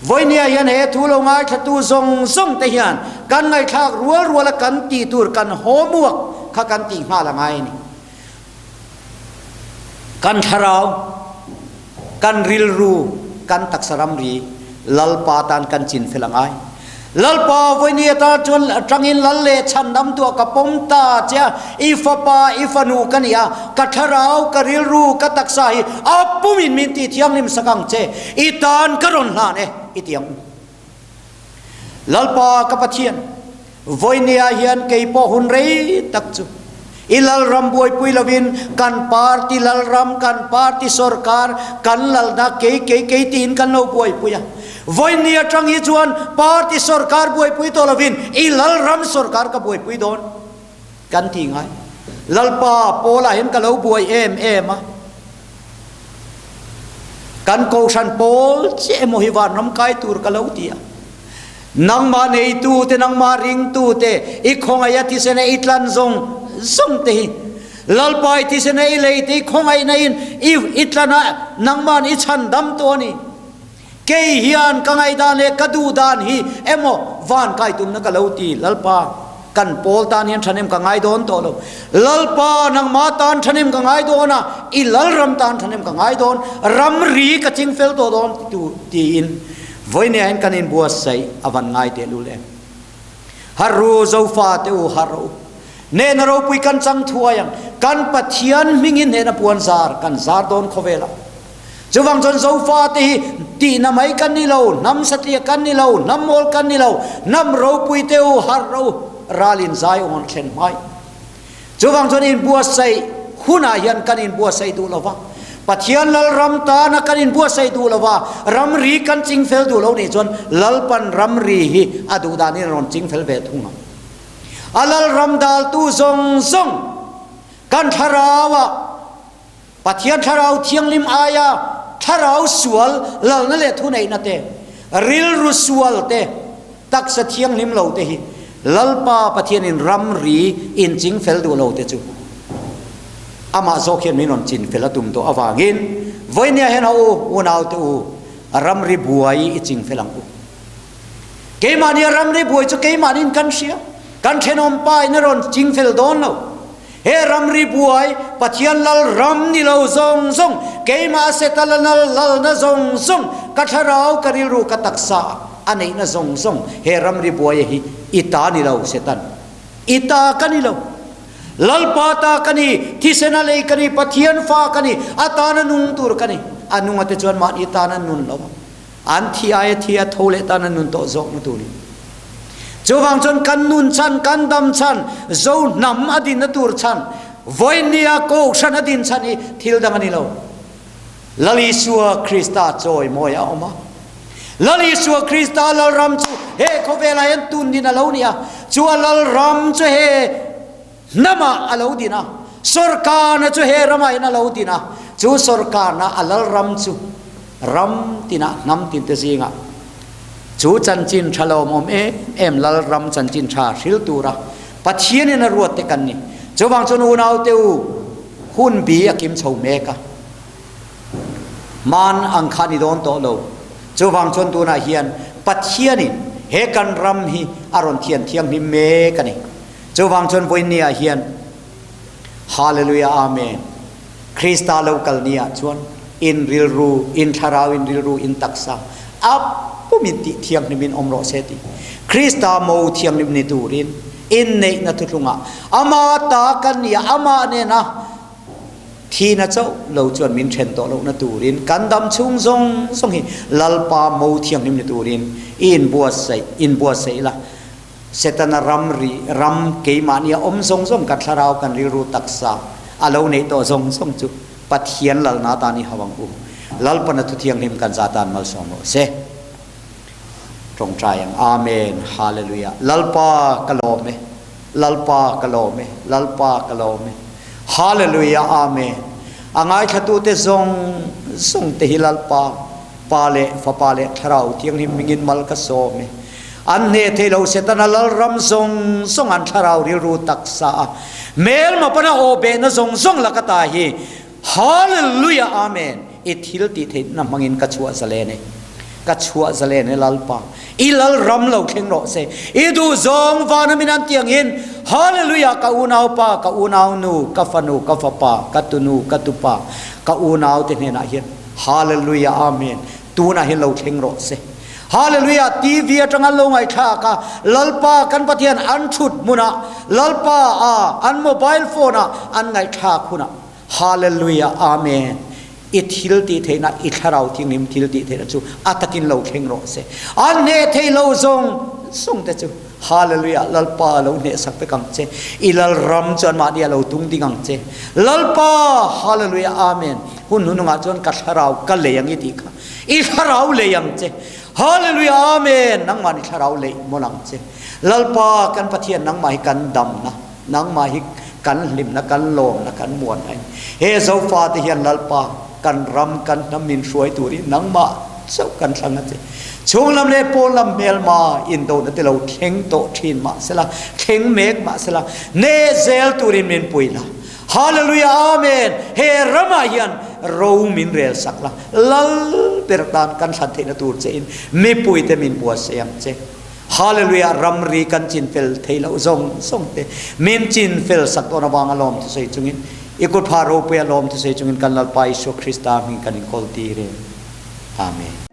วันนี้ยันเหตุลงไอทัตูทรงเตียนกันไงทักรัวละกันตีตูร์กันโหมวกข้ากันตีห้าละไงนี่กันทาราวกันริลรูกันตักสรัมรีลลปาตานกันจินเฟลังไอลลปาวันนี้ตาจนจังอินลลเลชันดำตัวกับปมตาเจ้าอีฟปาอีฟนูกันยากัทราวกริลรูกัตักสายอับปุมินมินตีเทียงนิมสกังเจอีตานกรอนลานอีเทียงลลปากับปัทยันวันนี้เฮียนเกยปอหุนเรตักจูอิลลรัมบวยปุยลวินกันปาร์ติลลรัมกันปาร์ติสอร์การกันลลนักเกยตีนกันโนบวยปุยวันนี้จังฮิจวนปาร์ติสอร์การบวยปุยตัวลวินอิลลรัมสอร์การกับบวยปุยโดนกันทิ้งไงลลปาโปลาเห็นกันเราบวยมะกันโกชันโปลเจโมฮิวานน้ำไก่ตูร์กันเราเตียนังมาเนยตูเตนังมาริงตูเตอีกของอายะที่เสนอิตลันซงเตลลปายที่เสนอิเลยที่ของไอในอิตลานะนังมันอิชันดำตัวนี้เกยฮิอันกังไอดานเลกดูดานฮีโมวานไกตุมนักเลวตีลลปากันโปลตานีนฉันเอ็มกังไอโดนตัวลลปานังมาตานฉันเอ็มกังไอโดนะอิลลรัมตานฉันเอ็มกังไอโดนรัมรีกจิงเฟลตัวโดนตีอินวันนี้เห็นกันอินบัวใส่อวันไงเตลูเลฮารูเจ้าฟ้าเตอูฮารูเนนเราปุยกันจังทัวยังกันปัทยันมิงินเนนปวนซาร์กันซาร์โดนขเวลาจะวังจนเจ้าฟ้าตีนำให้กันนี่เรานำสติกันนี่เรานำมอลกันนี่เรานำเราปุยเตอูฮารูราลินไซออนเช่นไม่จะวังจนอินบัวใส่หุนายันกันอินบัวใส่ดูละวะปัทยันลลรัมตานักันอินบัวใส่ดูละวะรัมรีกันจิงเฟลดูเรานี่จนลลปันรัมรีฮีอดูดานี่รอนจิงเฟลเวทุงอัลลรัมดัลตูซงกันทาราวะปัทยันทาราวเทียงลิมอายาทาราวสวลลลนั่นแหละทุนไอนาเตริลรุสวลเตตักสเทียงลิมเราเตหิลลปาปัทยันอินรัมรีอินจิงเฟลดูเราเตจูอามาโซเขียนมินนจินเฟลตุมโตอาวากินวันนี้เห็นเอาอุณาวตูรัมรีบวยอิจิงเฟลังอุเกมานีรัมรีบวยจะเกมานินกันเชียกันเทนอมไปนรอนจิงเฟลโดนเราเฮรัมรีบวยปัทยันลลรัมนี่เราซงเกมาเซตลนัลลลนะซงกัทราวกริรูกตักษาอันนี้นะซงเฮรัมรีบวยฮีอิตานี่เราเซตันอิตากันนี่เราลลปาตากันนี่ที่เซนาเลกันนี่ปัทยันฟ้ากันนี่อัตานันุงตูร์กันนี่อันนุงอัตจวนมาอิตานันุนเราอันที่อายที่อัตโหเลตานันุนโตซอกนุตูนี่จวังจนกันนุนชันกันดำชันเจ้านำอดินตูร์ชันวันนี้โกชันอดินชันนี่ทิลดังนี่เราลลิสัวคริสตาจอยมอยเอามาลลิสัวคริสตาลรัมจูเฮเขาเวลาเห็นตุนดินเราเนี่ยจูลรัมจูเฮน้ำมาเราดินะสุรกานะจูเฮรำไมนะเราดินะจูสุรกานะลรัมจูรัมตินะน้ำตินเตซิงะจูจันจินชะลอมอมเอ็มลลรัมจันจินชาชิลตูระปัทยันนรวดเตกันนี่จูบังจนูนาวเตอูห hun bi akim chho meka man ang khani don to lo chuwang chon tu na hian pathianin he kan ram hi aron thian thiang ni me kani chuwang chon voinia hian hallelujah amen krista local nia chuan in rilru in tharau in rilru in taksa ap pumiti thiang ni min omro seti krista mo thiang ni turin in nei na thulunga ama ta kan ya ama ne na thi na chau lo chuan min then to lo na turin kandam chung zong song hi lalpa mo thiang ni turin in bua sei la setana ramri ram keimania om zong zong ka tharau kan rilru taksa alo nei to zong song chu pathian lal na ta ni hawang u lal pana thu thiang him kan zatan mal som se trong trai amen hallelujah lalpa kalome lalpa kalome lalpa kalome hallelujah amen angai thatu te zong song te hilalpa pale fa pale tharau thiang him mingin mal ka so me an ne thelo setana lal ram zong song an tharau ri ru taksa mel ma pana obe na zong zong lakata hi hallelujah amen it hilti the na mangin ka chua zalene ka chua zalene lalpa ilal ram lo kheng ro se idu zong van minan tiang in hallelujah ka unau pa ka unau nu ka fanu ka fa pa ka tunu ka tu pa ka unau te ne na hian hallelujah amen tu na hin lo kheng ro se hallelujah tv atanga lo ngai tha ka lalpa kan pathian an thut muna lalpa an mobile phone an ngai tha khuna hallelujah amen it hilti theina it harau thing nim hilti theina chu atakin lo kheng ro se an ne thei lo zong song te chu hallelujah lalpa lo ne sak pe kang che ilal ram chan ma dia lo tung ding ang che lalpa hallelujah amen hun nu nga chon ka harau ka le yang iti kha i harau le yang che hallelujah amen nang ma ni harau le molang che lalpa kan pathian nang mai kan dam na nang ma hi kan lim na kan lom na kan muan ai he zo fa te hian lalpa kan ram kan namin suai turi nang ma chau kan thanga che chung lam le pol lam mel ma in do na te lo theng to thin ma sela theng mek ma sela ne zel turin min puila hallelujah amen he rama hian ro min rel sakla lal pertan kan san the na tur che in me pui te min bua siang che hallelujah ramri kan Chinfel theih lo zong song te min Chinfel sak to na wang alom tu sei chungin ikut pharo pe alom tu sei chungin kan lal pai so krista min kan kol ti re amen